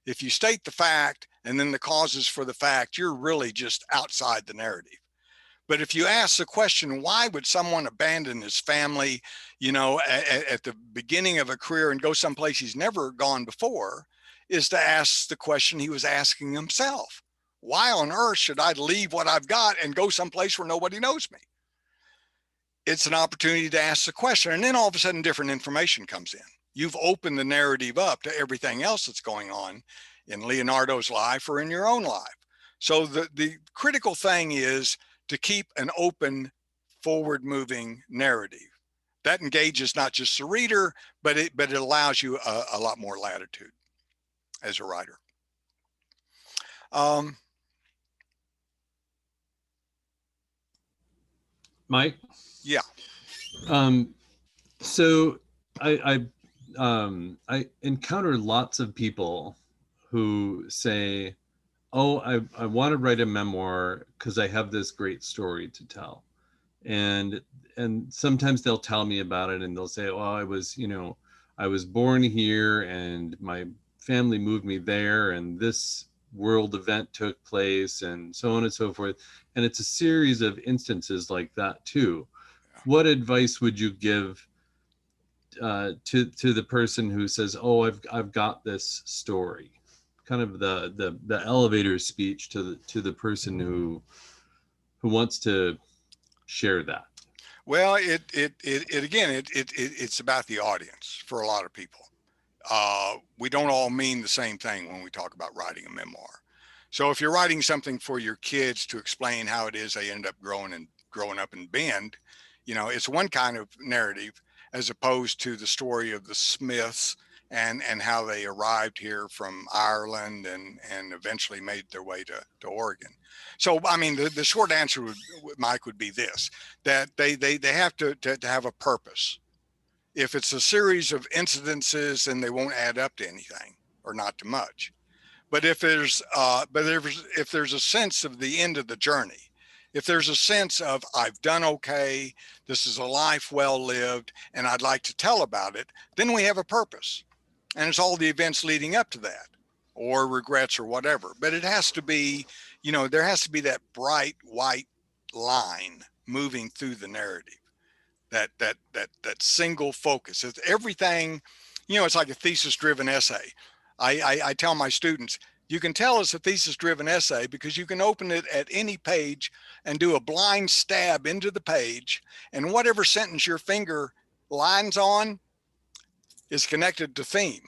If you state the fact and then the causes for the fact, you're really just outside the narrative. But if you ask the question, why would someone abandon his family, you know, at the beginning of a career and go someplace he's never gone before, is to ask the question he was asking himself. Why on earth should I leave what I've got and go someplace where nobody knows me? It's an opportunity to ask the question, and then all of a sudden different information comes in. You've opened the narrative up to everything else that's going on in Leonardo's life or in your own life. So the critical thing is to keep an open, forward-moving narrative that engages not just the reader, but it allows you a lot more latitude as a writer. Mike? Yeah. So I encounter lots of people who say, oh, I want to write a memoir because I have this great story to tell. And sometimes they'll tell me about it, and they'll say, well, I was born here and my family moved me there, and this world event took place, and so on and so forth. And it's a series of instances like that too. What advice would you give to the person who says, oh, I've got this story? Kind of the elevator speech to the person who wants to share that. Well, it's about the audience for a lot of people. We don't all mean the same thing when we talk about writing a memoir. So if you're writing something for your kids to explain how it is they end up growing up in Bend, you know, it's one kind of narrative as opposed to the story of the Smiths and how they arrived here from Ireland and eventually made their way to Oregon. So, I mean, the short answer, Mike, would be this, that they have to have a purpose. If it's a series of incidences, then they won't add up to anything or not to much. But if there's a sense of the end of the journey, if there's a sense of I've done okay, this is a life well lived, and I'd like to tell about it, then we have a purpose. And it's all the events leading up to that, or regrets or whatever. But it has to be, you know, there has to be that bright white line moving through the narrative. That single focus. It's everything, you know, it's like a thesis-driven essay. I tell my students, you can tell it's a thesis-driven essay because you can open it at any page and do a blind stab into the page, and whatever sentence your finger lands on is connected to theme.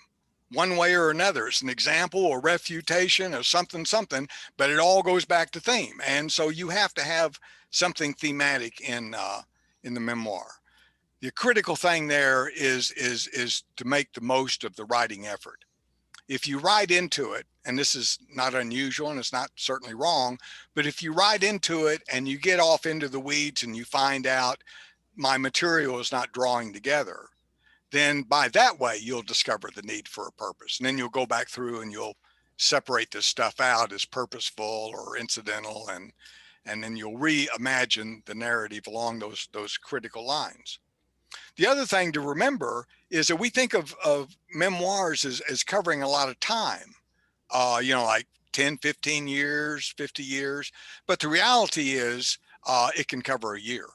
One way or another, it's an example or refutation of something, but it all goes back to theme. And so you have to have something thematic in the memoir. The critical thing there is to make the most of the writing effort. If you write into it, and this is not unusual and it's not certainly wrong, but if you write into it and you get off into the weeds and you find out my material is not drawing together, then by that way, you'll discover the need for a purpose. And then you'll go back through and you'll separate this stuff out as purposeful or incidental, and then you'll reimagine the narrative along those critical lines. The other thing to remember is that we think of memoirs as covering a lot of time, you know, like 10, 15 years, 50 years. But the reality is it can cover a year.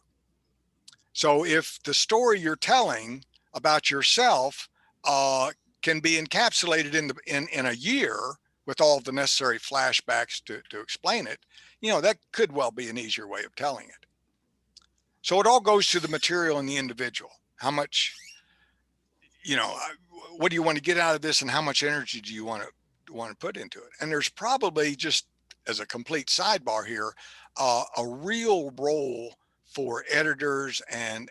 So if the story you're telling about yourself can be encapsulated in a year with all the necessary flashbacks to explain it, that could well be an easier way of telling it. So it all goes to the material and the individual. How much, what do you want to get out of this, and how much energy do you want to put into it? And there's probably, just as a complete sidebar here, a real role for editors and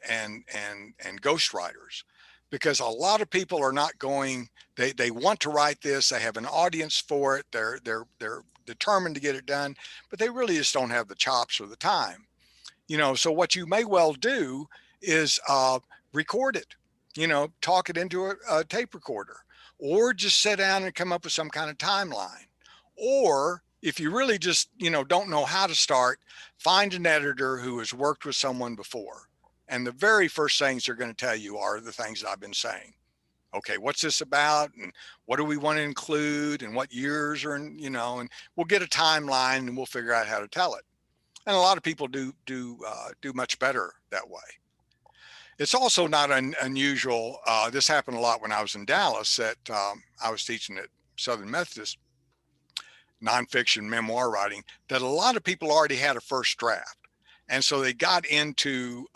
ghostwriters, because a lot of people are not going. They want to write this. They have an audience for it. They're determined to get it done, but they really just don't have the chops or the time. So what you may well do is record it, talk it into a tape recorder, or just sit down and come up with some kind of timeline. Or if you really just, don't know how to start, find an editor who has worked with someone before. And the very first things they're going to tell you are the things that I've been saying. Okay, what's this about? And what do we want to include? And what years are in, and we'll get a timeline and we'll figure out how to tell it. And a lot of people do much better that way. It's also not unusual. This happened a lot when I was in Dallas. That I was teaching at Southern Methodist, nonfiction memoir writing, that a lot of people already had a first draft. And so they got into,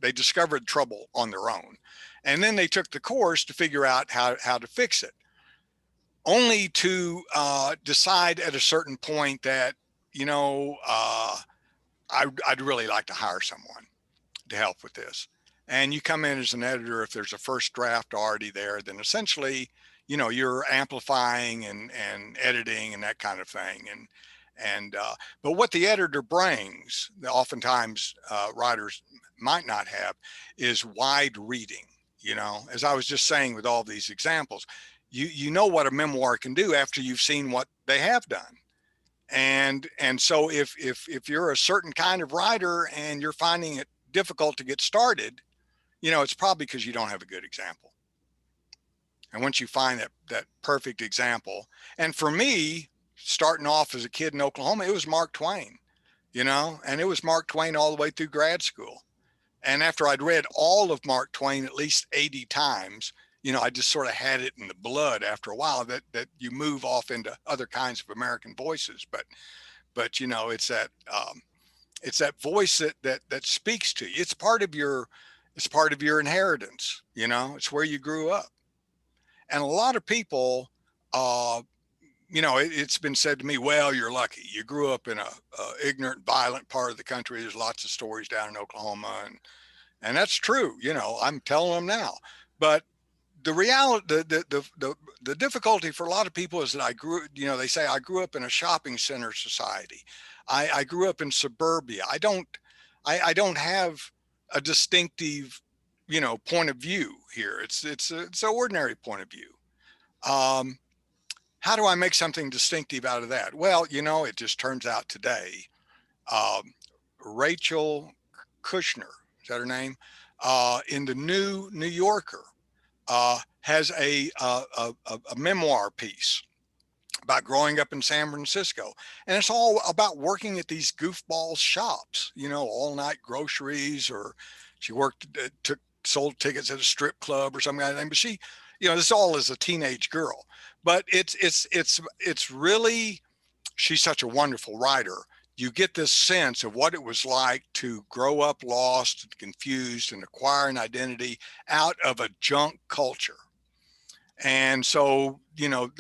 they discovered trouble on their own. And then they took the course to figure out how to fix it, only to decide at a certain point that, I'd really like to hire someone to help with this. And you come in as an editor, if there's a first draft already there, then essentially, you're amplifying and editing and that kind of thing. But what the editor brings, oftentimes writers might not have, is wide reading. As I was just saying with all these examples, you know what a memoir can do after you've seen what they have done. And so if you're a certain kind of writer and you're finding it difficult to get started, it's probably because you don't have a good example. And once you find that perfect example, and for me, starting off as a kid in Oklahoma, it was Mark Twain, and it was Mark Twain all the way through grad school. And after I'd read all of Mark Twain at least 80 times, I just sort of had it in the blood after a while that you move off into other kinds of American voices. But it's that voice that speaks to you. It's part of your inheritance. It's where you grew up. And a lot of people, it's been said to me, well, you're lucky. You grew up in a ignorant, violent part of the country. There's lots of stories down in Oklahoma, and that's true. I'm telling them now. But the reality, the difficulty for a lot of people is that I grew, they say I grew up in a shopping center society. I grew up in suburbia. I don't have a distinctive, point of view here. It's an ordinary point of view. How do I make something distinctive out of that? Well, it just turns out today, Rachel Kushner, is that her name? In the New Yorker, has a memoir piece about growing up in San Francisco. And it's all about working at these goofball shops, all night groceries, or she sold tickets at a strip club or something like that. But she, this all as a teenage girl, but it's really, she's such a wonderful writer. You get this sense of what it was like to grow up lost and confused and acquire an identity out of a junk culture. And so,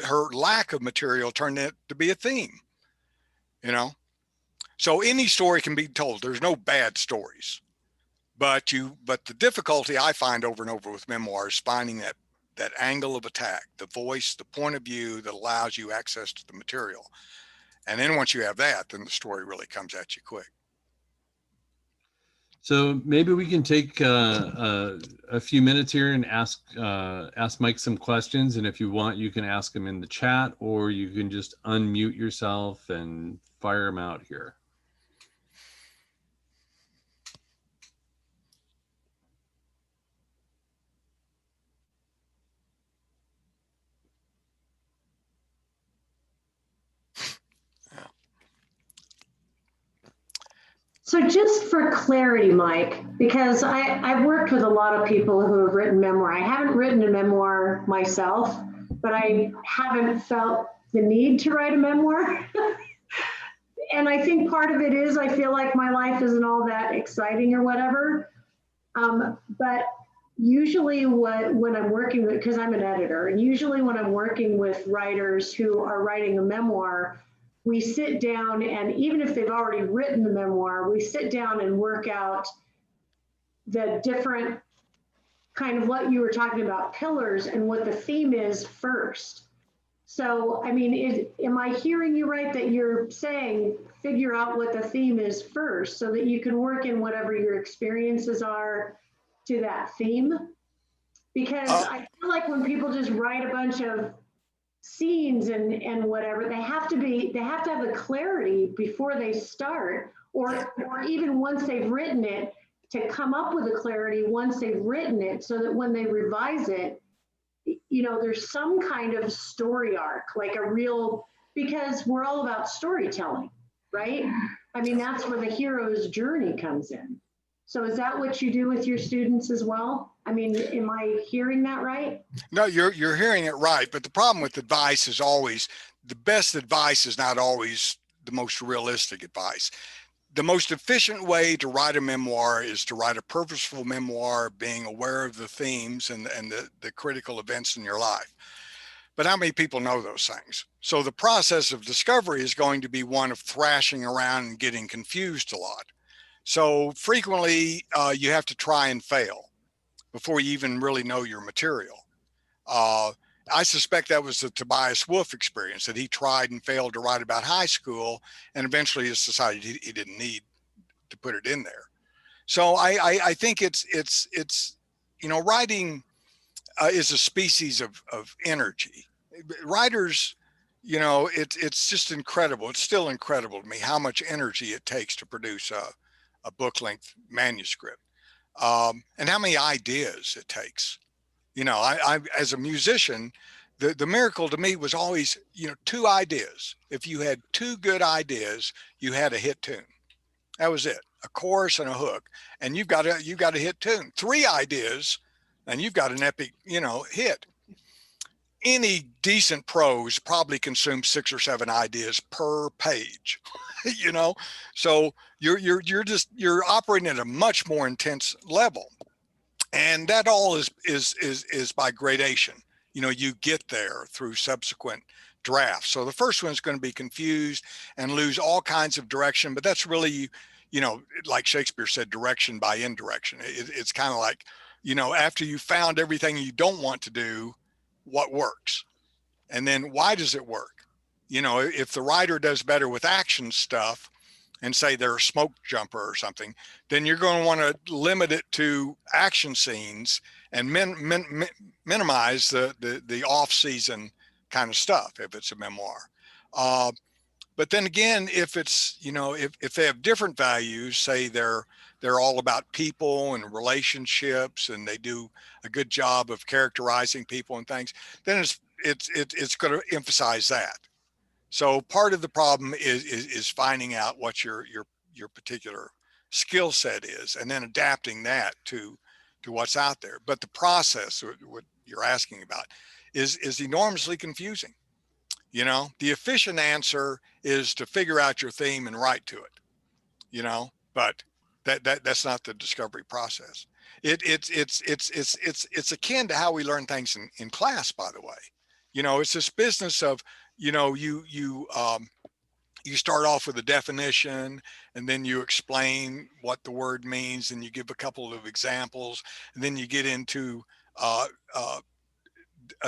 her lack of material turned it to be a theme, So any story can be told. There's no bad stories, but the difficulty I find over and over with memoirs is finding that angle of attack, the voice, the point of view that allows you access to the material. And then once you have that, then the story really comes at you quick. So maybe we can take a few minutes here and ask Mike some questions. And if you want, you can ask him in the chat, or you can just unmute yourself and fire him out here. So just for clarity, Mike, because I've worked with a lot of people who have written memoir. I haven't written a memoir myself, but I haven't felt the need to write a memoir. And I think part of it is I feel like my life isn't all that exciting or whatever. But usually when I'm working with, because I'm an editor, and usually when I'm working with writers who are writing a memoir, we sit down, and even if they've already written the memoir, we sit down and work out the different kind of what you were talking about, pillars, and what the theme is first. So, I mean, am I hearing you right that you're saying figure out what the theme is first so that you can work in whatever your experiences are to that theme? Because I feel like when people just write a bunch of scenes and whatever, they have to have the clarity before they start, or even once they've written it, to come up with the clarity once they've written it, so that when they revise it, you know, there's some kind of story arc, like a real, because we're all about storytelling, right? I mean, that's where the hero's journey comes in. So is that what you do with your students as well? I mean, am I hearing that right? No, you're hearing it right. But the problem with advice is always, the best advice is not always the most realistic advice. The most efficient way to write a memoir is to write a purposeful memoir, being aware of the themes and the critical events in your life. But how many people know those things? So the process of discovery is going to be one of thrashing around and getting confused a lot. So frequently you have to try and fail before you even really know your material. I suspect that was the Tobias Wolff experience, that he tried and failed to write about high school, and eventually has decided he didn't need to put it in there. So I think it's you know, writing is a species of energy. Writers, you know, it's just incredible. It's still incredible to me how much energy it takes to produce a book-length manuscript, and how many ideas it takes. You know, I as a musician, the miracle to me was always, you know, 2 ideas. If you had 2 good ideas, you had a hit tune. That was it, a chorus and a hook, and you've got a hit tune. 3 ideas, and you've got an epic, you know, hit. Any decent prose probably consumes 6 or 7 ideas per page, you know. So you're operating at a much more intense level. And that all is by gradation. You know, you get there through subsequent drafts. So the first one is going to be confused and lose all kinds of direction, but that's really, you know, like Shakespeare said, direction by indirection. It's kind of like, you know, after you found everything you don't want to do, what works? And then why does it work? You know, if the writer does better with action stuff, and say they're a smoke jumper or something, then you're going to want to limit it to action scenes and minimize the off-season kind of stuff if it's a memoir. But then again, if it's, you know, if they have different values, say they're all about people and relationships, and they do a good job of characterizing people and things, then it's going to emphasize that. So part of the problem is finding out what your particular skill set is, and then adapting that to what's out there. But the process, what you're asking about, is enormously confusing. You know, the efficient answer is to figure out your theme and write to it. You know, but that's not the discovery process. It's akin to how we learn things in class, by the way. You know, it's this business of, you know, you start off with a definition, and then you explain what the word means, and you give a couple of examples, and then you get into a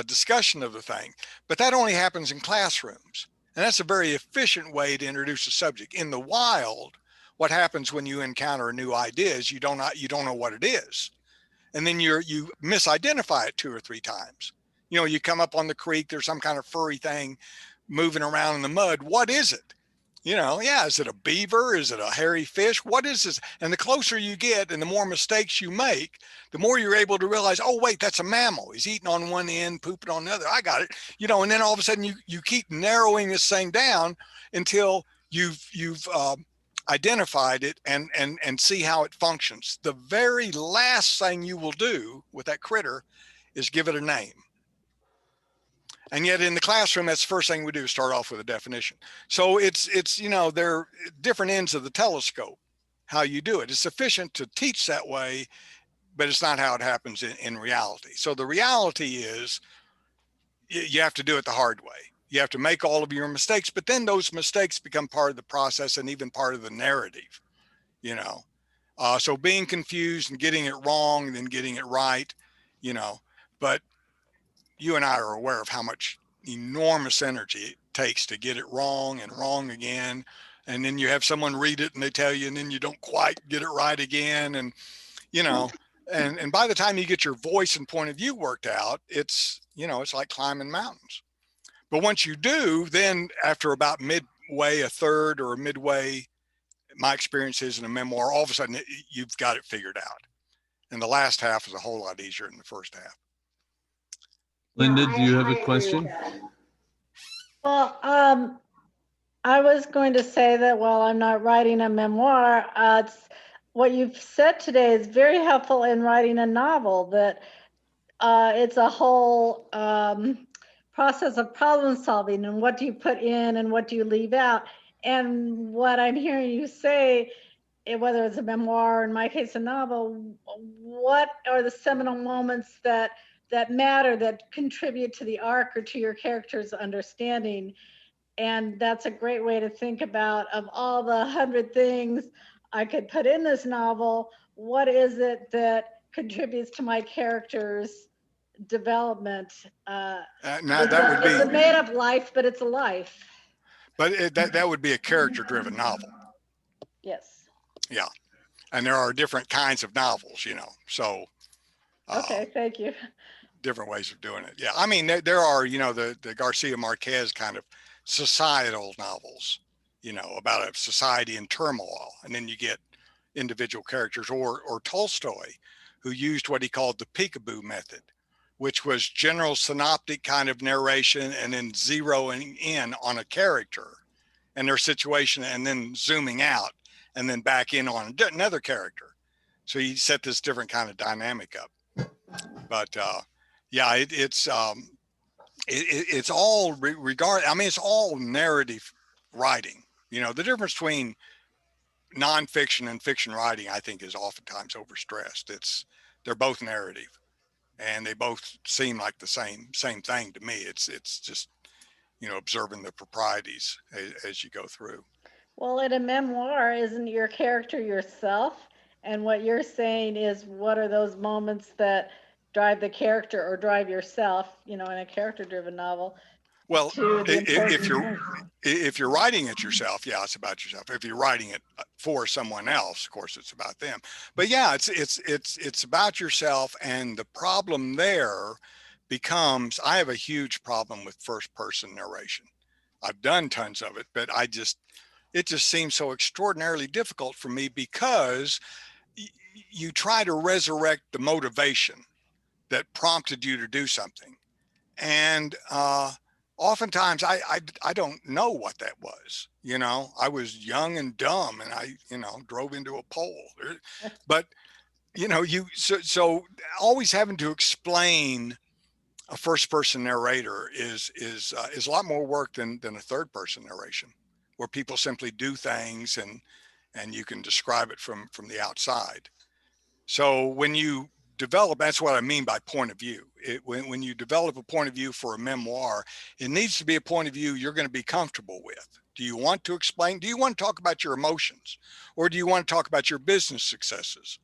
discussion of the thing. But that only happens in classrooms, and that's a very efficient way to introduce a subject. In the wild, what happens when you encounter a new idea is you don't know what it is, and then you misidentify it 2 or 3 times. You know, you come up on the creek, there's some kind of furry thing moving around in the mud. What is it? You know, yeah, is it a beaver? Is it a hairy fish? What is this? And the closer you get and the more mistakes you make, the more you're able to realize, oh, wait, that's a mammal. He's eating on one end, pooping on the other. I got it. You know, and then all of a sudden you keep narrowing this thing down until you've identified it and see how it functions. The very last thing you will do with that critter is give it a name. And yet in the classroom, that's the first thing we do, is start off with a definition. So it's, you know, they're different ends of the telescope, how you do it. It's sufficient to teach that way, but it's not how it happens in reality. So the reality is you have to do it the hard way. You have to make all of your mistakes, but then those mistakes become part of the process and even part of the narrative, you know. So being confused and getting it wrong and then getting it right, you know, but you and I are aware of how much enormous energy it takes to get it wrong and wrong again. And then you have someone read it and they tell you, and then you don't quite get it right again. And, you know, and by the time you get your voice and point of view worked out, it's, you know, it's like climbing mountains. But once you do, then after about midway, a third or a midway, my experience is in a memoir, all of a sudden you've got it figured out. And the last half is a whole lot easier than the first half. Linda, Yeah, do you have I a agree question? with that. Well, I was going to say that while I'm not writing a memoir, what you've said today is very helpful in writing a novel, that it's a whole process of problem solving, and what do you put in and what do you leave out. And what I'm hearing you say, whether it's a memoir or in my case a novel, what are the seminal moments that matter, that contribute to the arc or to your character's understanding? And that's a great way to think about, of all the 100 things I could put in this novel, what is it that contributes to my character's development? Now that would be, it's a made up life, but it's a life. but that would be a character driven novel. Yes. Yeah. And there are different kinds of novels, you know, so. Okay, thank you. Different ways of doing it. Yeah. I mean, there are, you know, the Garcia Marquez kind of societal novels, you know, about a society in turmoil. And then you get individual characters, or Tolstoy, who used what he called the peekaboo method, which was general synoptic kind of narration and then zeroing in on a character and their situation and then zooming out and then back in on another character. So you set this different kind of dynamic up. But yeah, it's all I mean, it's all narrative writing. You know, the difference between nonfiction and fiction writing, I think, is oftentimes overstressed. They're both narrative, and they both seem like the same thing to me. It's just, you know, observing the proprieties as you go through. Well, in a memoir, isn't your character yourself? And what you're saying is, what are those moments that drive the character or drive yourself, you know, in a character-driven novel? Well, if you're writing it yourself, yeah, it's about yourself. If you're writing it for someone else, of course, it's about them. But yeah, it's about yourself, and the problem there becomes, I have a huge problem with first-person narration. I've done tons of it, but it just seems so extraordinarily difficult for me, because you try to resurrect the motivation that prompted you to do something, and oftentimes I don't know what that was. You know, I was young and dumb, and I, you know, drove into a pole. But you know, so always having to explain a first person narrator is a lot more work than a third person narration, where people simply do things and you can describe it from the outside. So when you develop, that's what I mean by point of view. When you develop a point of view for a memoir, it needs to be a point of view you're going to be comfortable with. Do you want to explain? Do you want to talk about your emotions? Or do you want to talk about your business successes?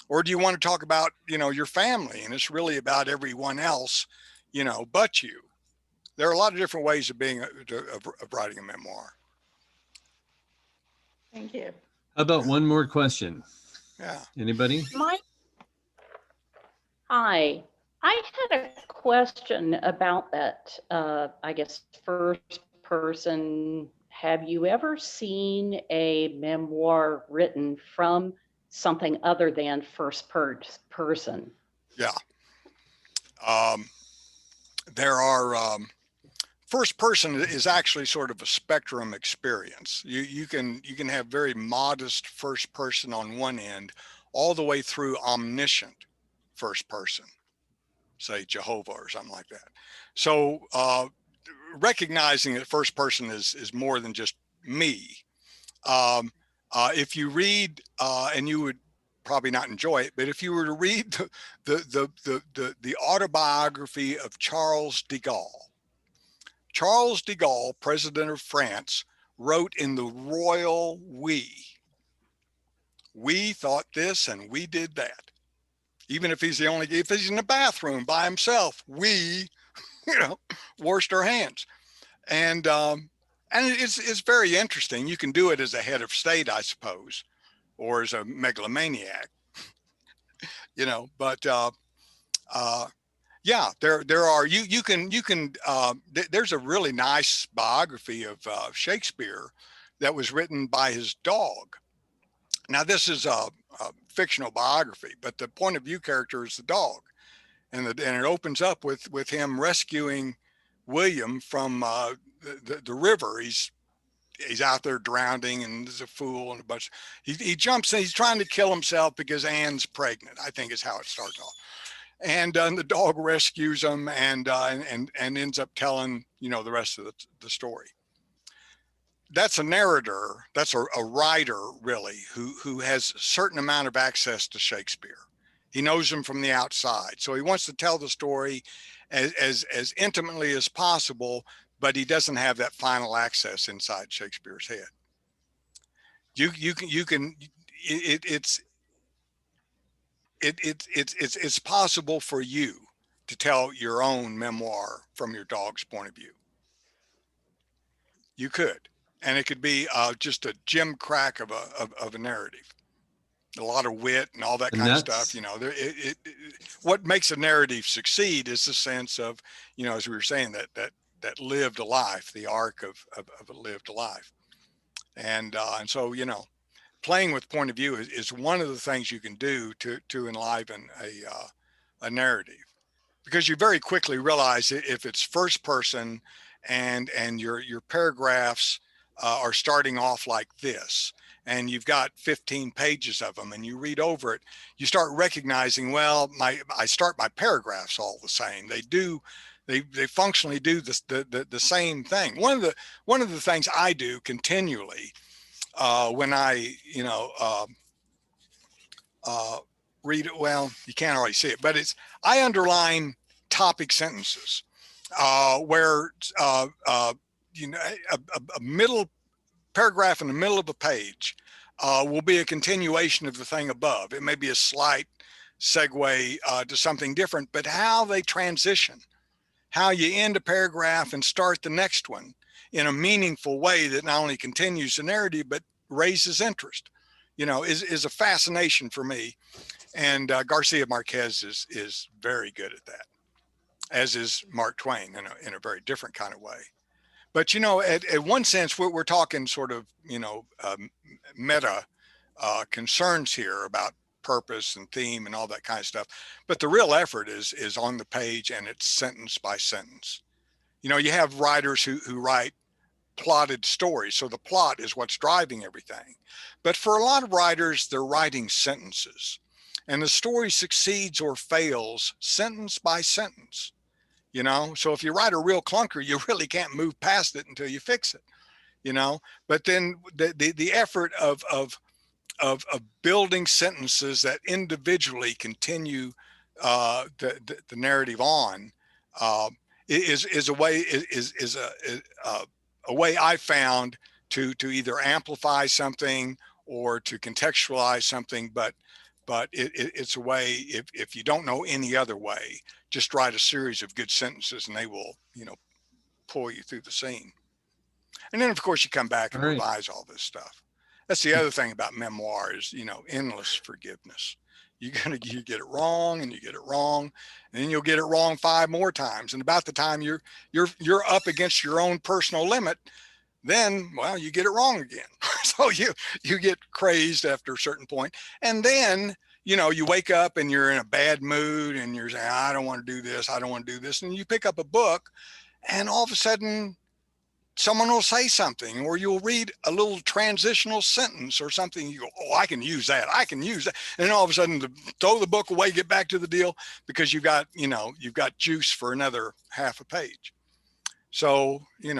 Or do you want to talk about, you know, your family, and it's really about everyone else, you know, but you? There are a lot of different ways of writing a memoir. Thank you. How about one more question? Yeah. Anybody? Hi, I had a question about that, I guess, first person. Have you ever seen a memoir written from something other than first person? Yeah. There are first person is actually sort of a spectrum experience. You can have very modest first person on one end, all the way through omniscient first person, say Jehovah or something like that. So recognizing that first person is more than just me. If you read, and you would probably not enjoy it, but if you were to read the autobiography of Charles de Gaulle. Charles de Gaulle, president of France, wrote in the royal we. We thought this and we did that. Even if he's if he's in the bathroom by himself, we, washed our hands. And it's very interesting. You can do it as a head of state, I suppose, or as a megalomaniac, but yeah, there are, there's a really nice biography of Shakespeare that was written by his dog. Now this is a fictional biography, but the point of view character is the dog. And it opens up with him rescuing William from the river. He's out there drowning and there's a fool and a bunch. He jumps in, he's trying to kill himself because Anne's pregnant, I think is how it starts off. And the dog rescues him and ends up telling, the rest of the story. That's a narrator, that's a writer really, who has a certain amount of access to Shakespeare. He knows him from the outside. So he wants to tell the story as intimately as possible, but he doesn't have that final access inside Shakespeare's head. It's possible for you to tell your own memoir from your dog's point of view. You could, and it could be just a gimcrack of a narrative, a lot of wit and all that kind of stuff. What makes a narrative succeed is the sense of, as we were saying, that lived life, the arc of a lived life, and so playing with point of view is one of the things you can do to enliven a narrative, because you very quickly realize if it's first person and your paragraphs are starting off like this, and you've got 15 pages of them, and you read over it, you start recognizing, well, I start my paragraphs all the same. They functionally do the same thing. One of the things I do continually when I, read it, well, you can't always see it, but I underline topic sentences where, a middle paragraph in the middle of a page will be a continuation of the thing above. It may be a slight segue to something different, but how they transition, how you end a paragraph and start the next one in a meaningful way that not only continues the narrative, but raises interest, is a fascination for me. And Garcia Marquez is very good at that, as is Mark Twain in a very different kind of way. But, at one sense, we're talking sort of, meta concerns here about purpose and theme and all that kind of stuff. But the real effort is on the page, and it's sentence by sentence. You have writers who write plotted stories. So the plot is what's driving everything. But for a lot of writers, they're writing sentences. And the story succeeds or fails sentence by sentence. So if you write a real clunker, you really can't move past it until you fix it, But then the effort of building sentences that individually continue the narrative on is a way I found to either amplify something or to contextualize something, but it's a way, if you don't know any other way, just write a series of good sentences and they will, pull you through the scene. And then of course you come back and revise all this stuff. That's the other thing about memoir is, endless forgiveness. You get it wrong and you get it wrong, and then you'll get it wrong 5 more times. And about the time you're up against your own personal limit, then, well, you get it wrong again. So you get crazed after a certain point. And then, you wake up and you're in a bad mood and you're saying, I don't want to do this. I don't want to do this. And you pick up a book and all of a sudden someone will say something, or you'll read a little transitional sentence or something. You go, oh, I can use that. I can use that. And then all of a sudden, throw the book away, get back to the deal, because you've got juice for another half a page. So, I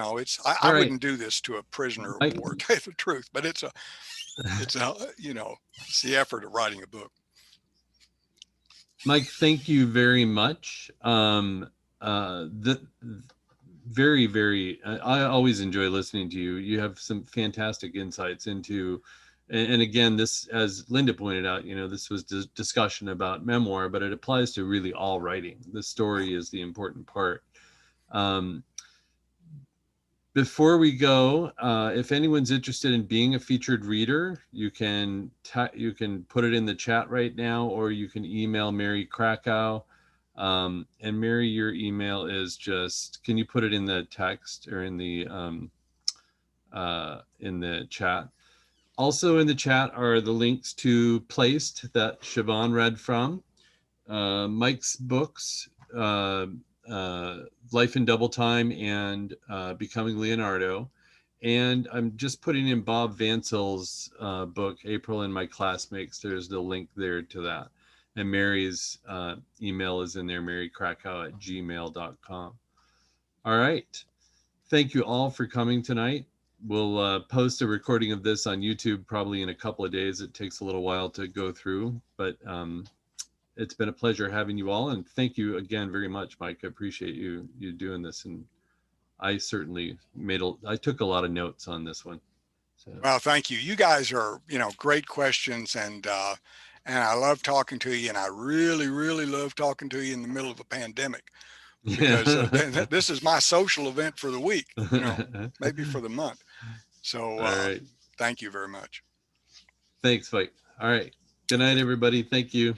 right. wouldn't do this to a prisoner of war, to tell you the truth, but it's the effort of writing a book. Mike, thank you very much. Very, very, I always enjoy listening to you. You have some fantastic insights into, and again, this, as Linda pointed out, this was discussion about memoir, but it applies to really all writing. The story is the important part. Before we go, if anyone's interested in being a featured reader, you can put it in the chat right now, or you can email Mary Krakow. And Mary, your email is just, can you put it in the text or in the chat? Also in the chat are the links to Placed that Siobhan read from, Mike's books, Life in Double Time and Becoming Leonardo. And I'm just putting in Bob Vansel's book, April and My Classmates. There's the link there to that. And Mary's email is in there, marykrakow@gmail.com. All right. Thank you all for coming tonight. We'll post a recording of this on YouTube probably in a couple of days. It takes a little while to go through, but it's been a pleasure having you all. And thank you again very much, Mike. I appreciate you doing this. And I certainly I took a lot of notes on this one. So. Well, thank you. You guys are, great questions, and I love talking to you, and I really, really love talking to you in the middle of a pandemic, because this is my social event for the week, maybe for the month. So right. Thank you very much. Thanks, Mike. All right. Good night, everybody. Thank you.